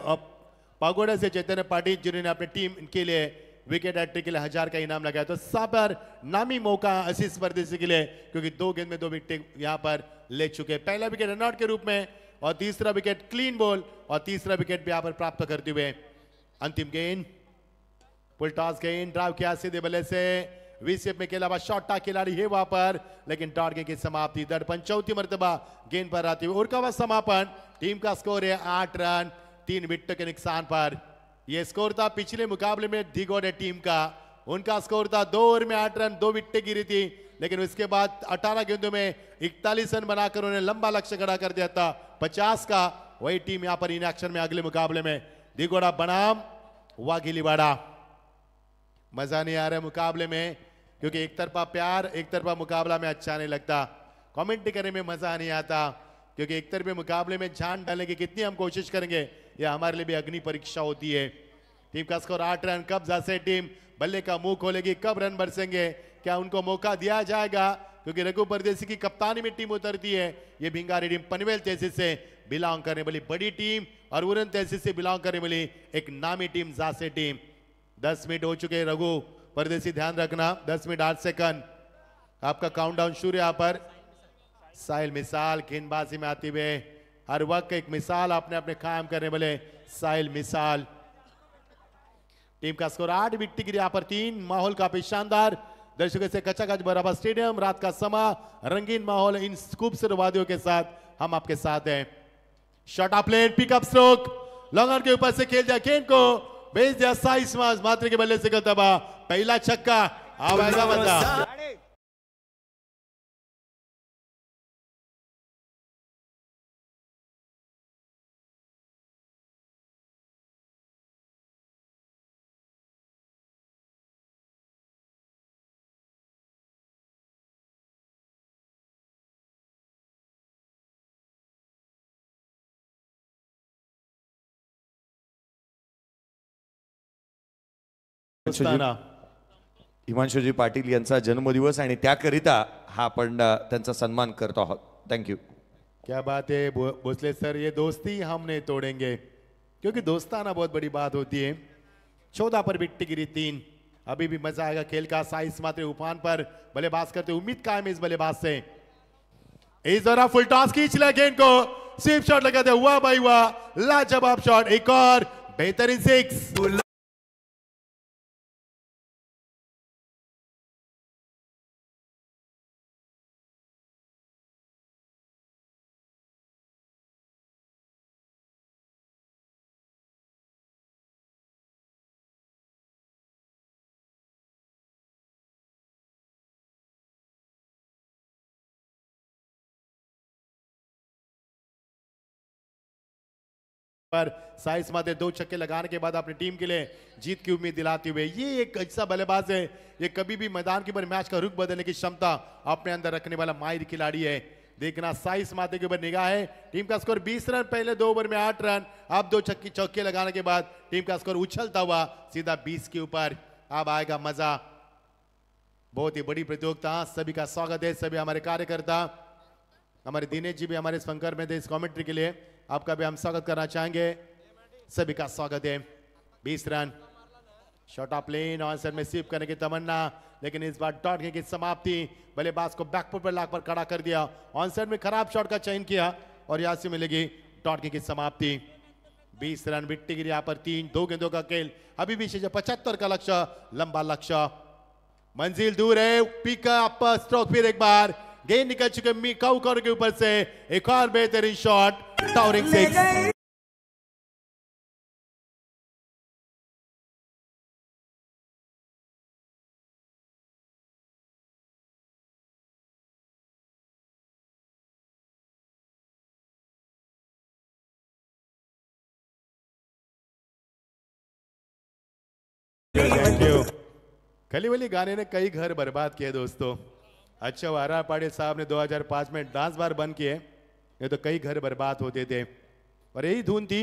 पागोड़ा से चैतन्य पाटिल जिन्होंने अपनी टीम के लिए विकेट हैट्रिक के लिए 1000 का इनाम लगाया। तो साबर नामी मौका आशीष परदेशी के लिए, क्योंकि 2 गेंद में 2 विकेट यहां पर ले चुके। पहला विकेट रनआउट के रूप में और तीसरा विकेट क्लीन बॉल और तीसरा विकेट भी यहां पर प्राप्त करते हुए। अंतिम गेंद फुल टॉस गेंद, ड्राइव किया सीधे बल्ले से, वीसीएफ में के अलावा शॉट खिलाड़ी है वहां पर, लेकिन डॉट गेंद की समाप्ति। दर्पण चौथी मर्तबा गेंद पर आती हुई और का समापन। टीम का स्कोर है 8 रन 3 विकेट के नुकसान पर। यह स्कोर था पिछले मुकाबले में दिगोडे टीम का, उनका स्कोर था 2 ओवर में 8 रन 2 विकेट गिरी थी, लेकिन उसके बाद 18 गेंदों में 41 रन बनाकर उन्हें लंबा लक्ष्य खड़ा कर दिया था 50 का। वही टीम यहां पर इन एक्शन में अगले मुकाबले में दिगोड़ा बनाम वाघिलीवाड़ा। मजा नहीं आ रहा मुकाबले में, क्योंकि एक तरफा प्यार एक तरफा मुकाबला में अच्छा नहीं लगता, कमेंट करने में मजा नहीं आता, क्योंकि एक तरफे मुकाबले में जान डालने की कितनी हम कोशिश करेंगे यह हमारे लिए भी अग्नि परीक्षा होती है। टीम का स्कोर 8 रन। कब जैसे टीम बल्ले का मुंह खोलेगी, कब रन बरसेंगे, क्या उनको मौका दिया जाएगा, क्योंकि रघु परदेसी की कप्तानी में टीम उतरती है। ये भिंगारी टीम पनवेल तहसील से बिलोंग करने वाली बड़ी टीम और उरन तहसील से बिलोंग करने वाली एक नामी टीम जासे टीम। 10 मिनट हो चुके हैं रघु परदेसी, ध्यान रखना 10 मिनट 8 सेकंड आपका काउंटडाउन शुरू। यहां पर साहिल मिसाल गेंदबाजी में आते हुए हर वक्त एक मिसाल अपने अपने कायम करने वाले साहिल मिसाल। टीम का स्कोर 8 विकेट गिरे यहां पर 3। माहौल काफी शानदार, दर्शकों से कचाकच बराबर स्टेडियम, रात का समा, रंगीन माहौल, इन खूबसूरत वादियों के साथ हम आपके साथ हैं। Shot off plane, pickup stroke, long on के ऊपर से खेल दिया, गेंद को भेज दिया साइस मात्र के बल्ले से गलतबा, पहला छक्का। आवाजा मजा। हिमांशुजी पाटील यांचा जन्मदिवस आणि त्याकरिता हा आपण त्यांचा सन्मान करतो आहोत. थँक्यू. क्या बात है भोसले सर, ये दोस्ती हम नहीं तोड़ेंगे क्योंकि दोस्ताना बहुत बड़ी बात होती है. 14 पर विट्टी गिरी 3. अभी भी मजा आएगा खेल का. साइस मात्र उफान पर बल्लेबाज करते, उम्मीद कायम है इस बल्लेबाज से. इस दौरान फुल टॉस खींच लिया गेंद को, स्वीप शॉट लगाते हुआ भाई हुआ, लाजवाब शॉट, एक और बेहतरीन 6. पर साइस माते 2 छक्के लगाने के बाद अपनी टीम के लिए जीत की उम्मीद दिलाते हुए, ये एक ऐसा बल्लेबाज है, ये कभी भी मैदान के ऊपर मैच का रुख बदलने की क्षमता अपने अंदर रखने वाला माहिर खिलाड़ी है. देखना साइस माते के ऊपर निगाह है. टीम का स्कोर 20 रन, पहले 2 ओवर में 8 रन. अब 2 चौके लगाने के बाद टीम का स्कोर उछलता हुआ सीधा 20 के ऊपर. अब आएगा मजा. बहुत ही बड़ी प्रतियोगिता. सभी का स्वागत है, सभी हमारे कार्यकर्ता, हमारे दिनेश जी भी हमारे स्पंकर में थे इस कमेंट्री के लिए, आपका भी हम स्वागत करना चाहेंगे. सभी का स्वागत है. 20 run, shot off plain on side में स्वीप करने की तमन्ना, लेकिन इस बार डॉट की समाप्ति. बल्लेबाज को बैकफुट पर लाकर खड़ा कर दिया. ऑन साइड में खराब शॉट का चयन किया और यहां से मिलेगी डॉट की समाप्ति. 20 रन, विट्टी गिरी यहाँ पर 3. 2 गेंदों का खेल. अभी भी 75 का लक्ष्य, लंबा लक्ष्य, मंजिल दूर है. पिकअप स्ट्रोक, फिर एक बार गेंद निकल चुके काउ कॉर्नर के ऊपर से. एक और बेहतरीन shot, towering 6. Thank you. Khalivali गाने ने कई घर बर्बाद किए दोस्तों. अच्छा वारा पाड़े साहब ने 2005 में डांस बार बंद किए, ये तो कई घर बर्बाद होते थे. और यही धुन थी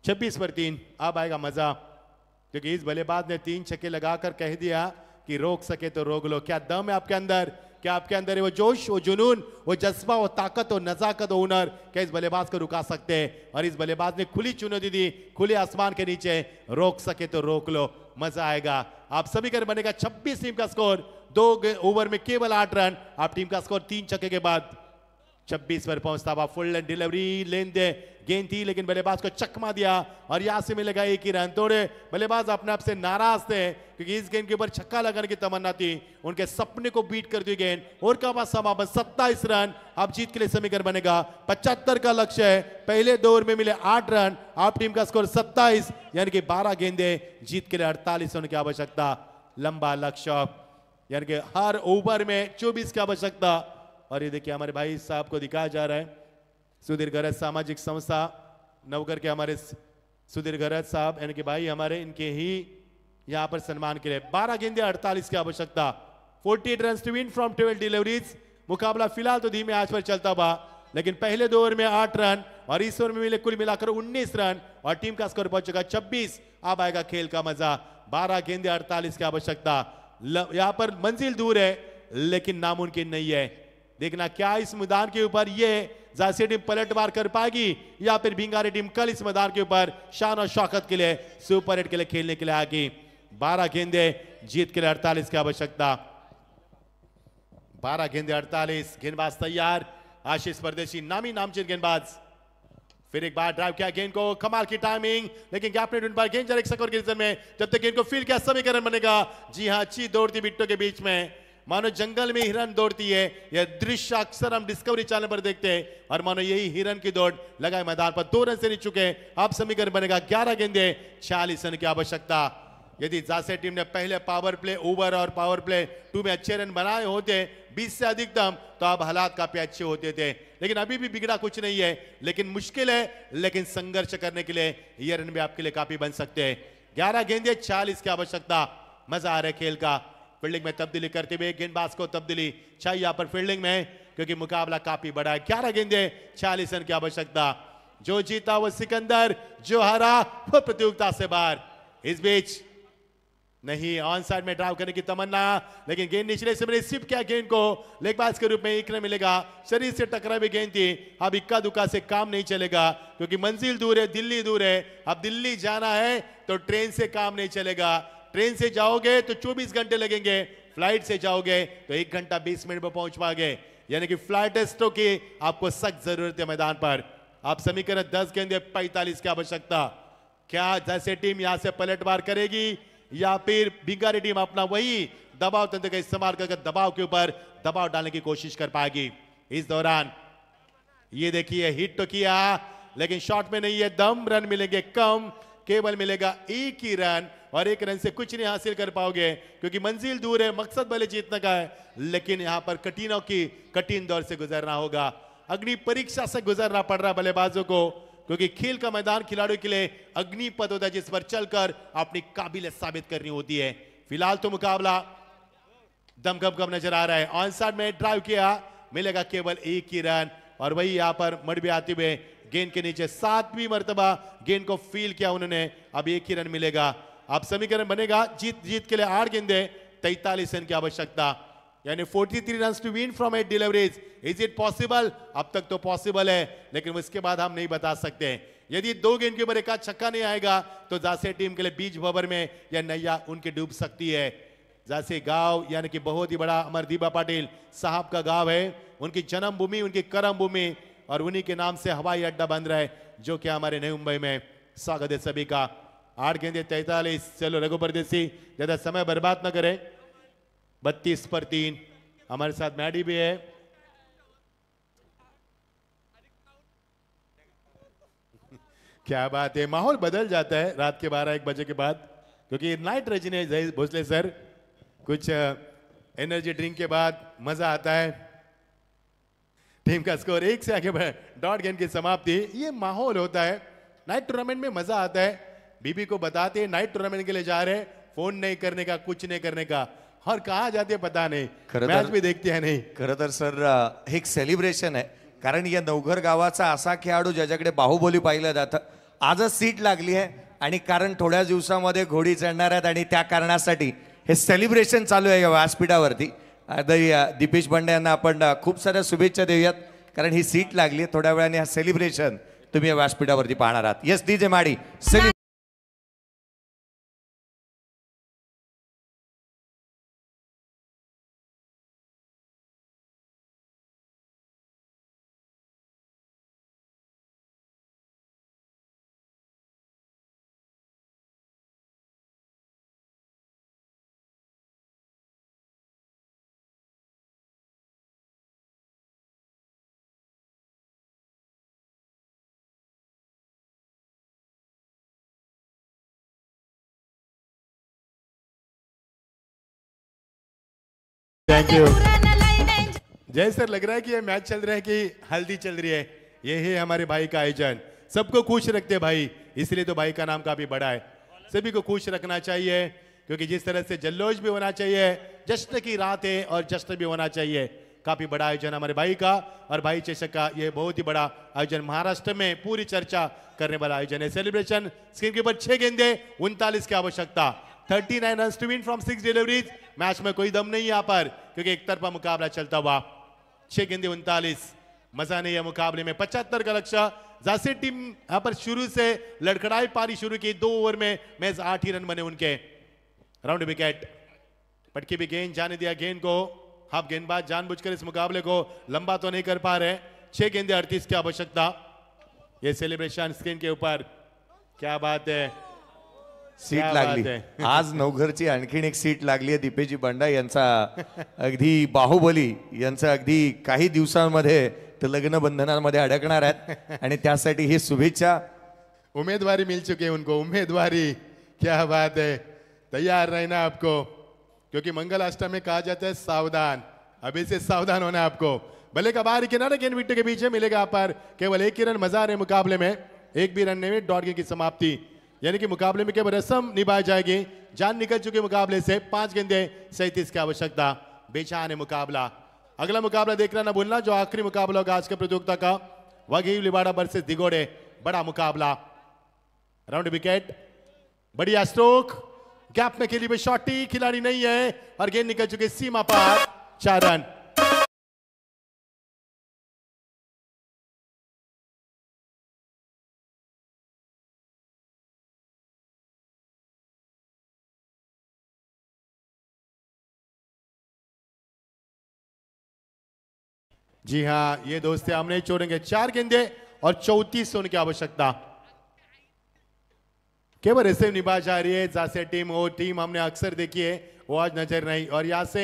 26 पर 3. अब आएगा मजा, क्योंकि इस बल्लेबाज ने 3 छक्के लगाकर कह दिया कि रोक सके तो रोक लो. क्या दम है आपके अंदर, क्या आपके अंदर है वो जोश, वो जुनून, वो जज्बा, वो ताकत, वो नजाकत, वो हुनर, क्या इस बल्लेबाज को रुका सकते हैं? और इस बल्लेबाज ने खुली चुनौती दी, खुले आसमान के नीचे, रोक सके तो रोक लो. मजा आएगा. आप सभी कर बनेगा 26 टीम का स्कोर. 2 ओवर में केवल 8 रन. आप टीम का स्कोर 3 छक्के के बाद 26 पर पहुंचता हुआ. फुल लेंथ डिलीवरी, लेन दे गेंद थी, लेकिन बल्लेबाज को चकमा दिया और यहां से मिलेगा 1 ही रन. थोड़े बल्लेबाज अपने आप से नाराज थे, क्योंकि इस गेंद के ऊपर छक्का लगाने की तमन्ना थी. उनके सपने को बीट करती हुई गेंद. और का पास समापन 27 रन. अब जीत के लिए समीकरण बनेगा. 75 का लक्ष्य है. पहले 2 ओवर में मिले 8 रन. आप टीम का स्कोर 27, यानी कि 12 गेंदे. जीत के लिए 48 रन की आवश्यकता. लंबा लक्ष्य, यानी कि हर ओवर में 24 की आवश्यकता. और ये देखिए हमारे भाई साहब को दिखाया जा रहा है, सुधीर गरज सामाजिक संस्था नवकर के हमारे सुधीर गरज साहब, यानी कि भाई हमारे, इनके ही यहां पर सम्मान के लिए. 12 गेंदे 48 की आवश्यकता. 48 run to win from 12 deliveries. मुकाबला फिलहाल तो धीमे आंच पर चलता हुआ, लेकिन पहले 2 ओवर में 8 रन और इस ओवर में मिले कुल मिलाकर 19 रन और टीम का स्कोर पहुंच चुका 26. अब आएगा खेल का मजा. 12 गेंदे 48 की आवश्यकता. यहां पर मंजिल दूर है, लेकिन नामुमकिन नहीं है. देखना क्या इस मैदान के ऊपर ये जासी टीम पलटवार कर पाएगी, या फिर भिंगारी टीम कल इस मैदान के ऊपर शान और शौकत के लिए, सुपर हिट के लिए खेलने के लिए आएगी. 12 गेंदे, जीत के लिए 48 की आवश्यकता. 12 गेंदे 48. गेंदबाज तैयार, आशीष परदेशी, नामी नामचीन गेंदबाज. फिर एक बार ड्राइव किया गेंद को, कमाल की टाइमिंग, लेकिन गैप नहीं ढूंढ पाया. गेंद एक स्कोर के रीजन में, जब तक गेंद को फील्ड किया समीकरण बनेगा. जी हाँ, अच्छी दौड़ती बिट्टों के बीच में, मानो जंगल में हिरन दौड़ती है. यह दृश्य अक्सर हम डिस्कवरी चैनल पर देखते हैं, और मानो यही हिरन की दौड़ लगाए मैदान पर. 2 रन से नहीं चुके. अब समीकरण बनेगा 11 गेंदे 46 रन की आवश्यकता. यदि जासे टीम ने पहले पावर प्ले ओवर और पावर प्ले 2 में अच्छे रन बनाए होते 20 से अधिकतम, तो अब हालात काफी अच्छे होते थे. लेकिन अभी भी बिगड़ा कुछ नहीं है, लेकिन मुश्किल है, लेकिन संघर्ष करने के लिए ये रन भी आपके लिए काफी बन सकते हैं. 11 गेंदे 46 की आवश्यकता. मजा आ रहा है खेल का. फील्डिंग में तब्दीली करते हुए गेंदबाज को तब्दीली चाहिए यहां पर फील्डिंग में, क्योंकि मुकाबला काफी बड़ा है. 11 गेंदे 46 रन की आवश्यकता. जो जीता वो सिकंदर, जो हारा वो प्रतियोगिता से बाहर. इस बीच नहीं, ऑन साइड में ड्राइव करने की तमन्ना, लेकिन गेंद निचले से रिसीव किया गेंद को लेगबाज के रूप में एक रन मिलेगा। शरीर से टकरा भी गेंद थी। अब इक्का दुक्का से काम नहीं चलेगा क्योंकि मंजिल दूर है, दिल्ली दूर है। अब दिल्ली जाना है तो ट्रेन से काम नहीं चलेगा। ट्रेन से जाओगे तो 24 घंटे लगेंगे, फ्लाइट से जाओगे तो 1 घंटा 20 मिनट में पहुंच पाओगे। यानी कि फ्लाइट टेस्टों की आपको सख्त जरूरत है मैदान पर। आप समीकरण 10 गेंदे 45 की आवश्यकता। क्या जैसे टीम यहां से पलटवार करेगी या फिर बिगारी टीम अपना वही दबाव तंत्र का इस्तेमाल करके दबाव के ऊपर दबाव डालने की कोशिश कर पाएगी। इस दौरान ये देखिए हिट तो किया लेकिन शॉट में नहीं है, दम रन मिलेंगे कम, केवल मिलेगा 1 ही रन और 1 रन से कुछ नहीं हासिल कर पाओगे क्योंकि मंजिल दूर है। मकसद भले जीतने का है लेकिन यहां पर कठिन दौर से गुजरना होगा। अग्नि परीक्षा से गुजरना पड़ रहा बल्लेबाजों को क्योंकि खेल का मैदान खिलाड़ियों के लिए अग्निपथ होता है जिस पर चलकर अपनी काबिलियत साबित करनी होती है। फिलहाल तो मुकाबला दमखम कम नजर आ रहा है। ऑन साइड में ड्राइव किया, मिलेगा केवल 1 ही रन और वही यहां पर मडबे आते हुए गेंद के नीचे 7वीं मर्तबा गेंद को फील किया उन्होंने। अब 1 ही रन मिलेगा। अब समीकरण बनेगा जीत के लिए 8 गेंदे 43 रन की आवश्यकता, यानी 43 run to win from 8 deliveries. Is it possible? अब तक तो पॉसिबल है लेकिन उसके बाद हम नहीं बता सकते। यदि 2 गेंद के ऊपर एक छक्का नहीं आएगा तो जासे टीम के लिए बीच भंवर में या नैया उनकी डूब सकती है। जासे गांव यानी कि बहुत ही बड़ा अमरदीपा पाटिल साहब का गांव है, उनकी जन्मभूमि, उनकी कर्म भूमि और उन्हीं के नाम से हवाई अड्डा बन रहा है जो कि हमारे नई मुंबई में। स्वागत है सभी का। 8 गेंदे 43। चलो रघु परदेसी ज्यादा समय बर्बाद न करें। 32 पर 3। हमारे साथ मैडी भी है। क्या बात है, माहौल बदल जाता है रात के 12-1 बजे के बाद क्योंकि नाइट रजनी भोसले सर कुछ एनर्जी ड्रिंक के बाद मजा आता है। टीम का स्कोर 1 से आगे बढ़े, डॉट गेंद की समाप्ति। ये माहौल होता है नाइट टूर्नामेंट में, मजा आता है। बीबी को बताते हैं नाइट टूर्नामेंट के लिए जा रहे, फोन नहीं करने का, कुछ नहीं करने का, और कहा जाते पता नहीं, मैच भी देखते हैं नहीं। खरं तर सर एक सेलिब्रेशन आहे कारण या नवघर गावाचा असा खेळाडू ज्याच्याकडे बाहुबली पाहिलं जातं आजच सीट लागली आहे आणि कारण थोड्या दिवसामध्ये घोडी चढणार आहेत आणि त्या कारणासाठी हे सेलिब्रेशन चालू आहे या व्यासपीठावरती। दीपेश बंडे यांना आपण खूप साऱ्या शुभेच्छा देऊयात कारण ही सीट लागली आहे। थोड्या वेळाने हा सेलिब्रेशन तुम्ही या व्यासपीठावरती पाहणार आहात। येस डीजे माडी थैंक यू जय सर। लग रहा है कि ये मैच चल रहा है कि हल्दी चल रही है। ये है हमारे भाई का आयोजन, सबको खुश रखते हैं भाई, इसलिए तो भाई का नाम काफी बड़ा है। सभी को खुश रखना चाहिए क्योंकि जिस तरह से जल्लोष भी होना चाहिए, जश्न की रात है और जश्न भी होना चाहिए। काफी बड़ा आयोजन हमारे भाई का और भाई चषक का, ये बहुत ही बड़ा आयोजन, महाराष्ट्र में पूरी चर्चा करने वाला आयोजन है। सेलिब्रेशन स्क्रीन के ऊपर 6 गेंदे 39 की आवश्यकता, 39 run to win from 6 deliveries. Match में कोई दम नहीं यहाँ पर क्योंकि एक तरफा मुकाबला चलता हुआ। 6 गेंदे 39, मजा नहीं है मुकाबले में। 75 का लक्ष्य। जासे टीम यहाँ पर शुरू से लड़खड़ाई पारी शुरू की, 2 ओवर में मैच 8 ही रन बने उनके। राउंड विकेट, पटकी भी गेंद जाने दिया गेंद को। हाफ गेंदबाज जानबूझकर इस मुकाबले को लंबा तो नहीं कर पा रहे। 6 गेंदे 38 की आवश्यकता। ये सेलिब्रेशन स्क्रीन के ऊपर, क्या बात है, सीट लागली। आज नवघरची आणखीन एक सीट लागली आहे। दीपेशजी बंडा यांचा अगदी बाहुबली यांचं अगदी काही दिवसांमध्ये ते लग्न बंधनामध्ये अडकणार आहेत आणि त्यासाठी ही शुभेच्छा। उम्मीदवारी मिल चुकी है उनको, उम्मीदवारी, क्या बात है। तैयार रहना आपको क्योंकि मंगलाष्टमी में कहा जाता है सावधान, अभी से सावधान होना आपको। भले का बाहरी किनारे गेंद विकेट के पीछे मिलेगा पर केवल 1 ही रन मजा रहे मुकाबले में। 1 भी रन नहीं, डॉट गेंद की समाप्ति, यानी कि मुकाबले में केवल रस्म निभाई जाएगी। जान निकल चुके मुकाबले से। 5 गेंदे 37 की आवश्यकता। बेचान है मुकाबला। अगला मुकाबला देखना ना भूलना जो आखिरी मुकाबला होगा आज के प्रतियोगिता का, वघई लिबाड़ा वर्सेस दिगोड़े। बड़ा मुकाबला। राउंड विकेट, बढ़िया स्ट्रोक, गैप में खेली हुई शॉटी, खिलाड़ी नहीं है और गेंद निकल चुके सीमा पार, 4 रन। जी हाँ, ये दोस्त हमने छोड़ेंगे 4 गेंदे और 34 रन की आवश्यकता। केवल ऐसे निभा जा रही है जैसे वो टीम हमने अक्सर देखी है, वो आज नजर नहीं और यहां से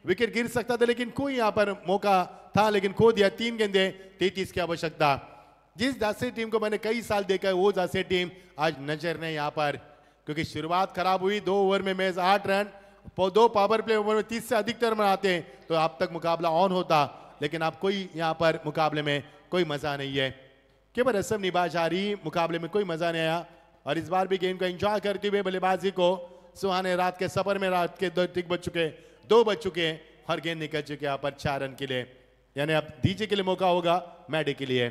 विकेट गिर सकता था लेकिन कोई यहां पर मौका था लेकिन खो दिया। 3 गेंदे 33 की आवश्यकता। जिस जासे टीम को मैंने कई साल देखा है वो जासे टीम आज नजर नहीं यहां पर, क्योंकि शुरुआत खराब हुई। 2 ओवर में match 8 run, 2 power play over में 30 से अधिक रन बनाते हैं तो अब तक मुकाबला ऑन होता, लेकिन अब कोई यहां पर मुकाबले में कोई मजा नहीं है। केवल रस्म निभा जा रही, मुकाबले में कोई मजा नहीं आया और इस बार भी गेम को एंजॉय करते हुए बल्लेबाजी को सुहाने रात के सफर में रात के 2 बज चुके हैं और गेंद निकल चुके यहाँ पर 4 रन के लिए, यानी अब डीजे के लिए मौका होगा मैडे के लिए।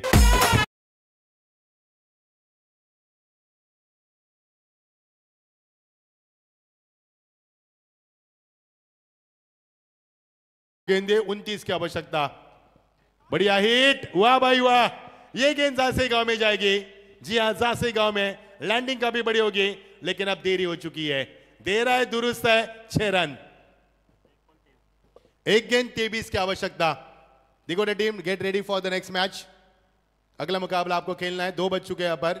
गेंदे 29 की आवश्यकता। बढ़िया हिट, वाह भाई वाह। ये गेंद जासे गांव में जाएगी। जी हाँ, जासे गांव में लैंडिंग का भी बड़ी होगी लेकिन अब देरी हो चुकी है। दे रहा है, दुरुस्त है, 6 रन। 1 गेंद 23 की आवश्यकता। देखो team, get ready for the next match. अगला मुकाबला आपको खेलना है। 2 बज चुके हैं यहाँ पर।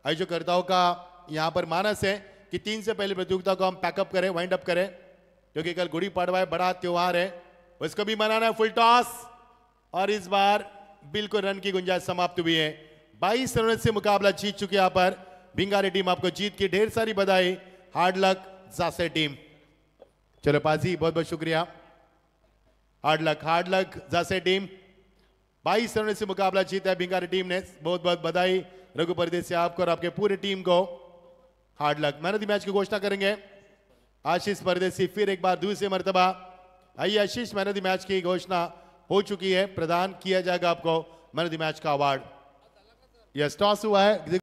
आयोजकर्ताओं का यहाँ पर मानस है कि 3 से पहले प्रतियोगिता को हम पैकअप करें, वाइंड अप करें, क्योंकि कल गुड़ी पड़वा है, बड़ा त्योहार है, उसको भी मनाना है। फुल टॉस और इस बार बिल्कुल रन की गुंजाइश समाप्त हुई है। 22 रन से मुकाबला जीत चुकी है यहाँ पर भिंगारी टीम। आपको जीत की ढेर सारी बधाई। हार्ड लक जासे टीम। चलो पाजी, बहुत बहुत शुक्रिया। हार्ड लक जासे टीम। 22 रन से मुकाबला जीता है भिंगारी टीम ने, बहुत बहुत बधाई रघु परदेसी आपको और आपके पूरे टीम को। Hard luck. Man of the match की घोषणा करेंगे आशीष परदेसी फिर एक बार दूसरी मर्तबा। आइए Ashish, man of the match की घोषणा हो चुकी है, प्रदान किया जाएगा आपको मैन ऑफ द मैच का अवार्ड। यस, टॉस हुआ है।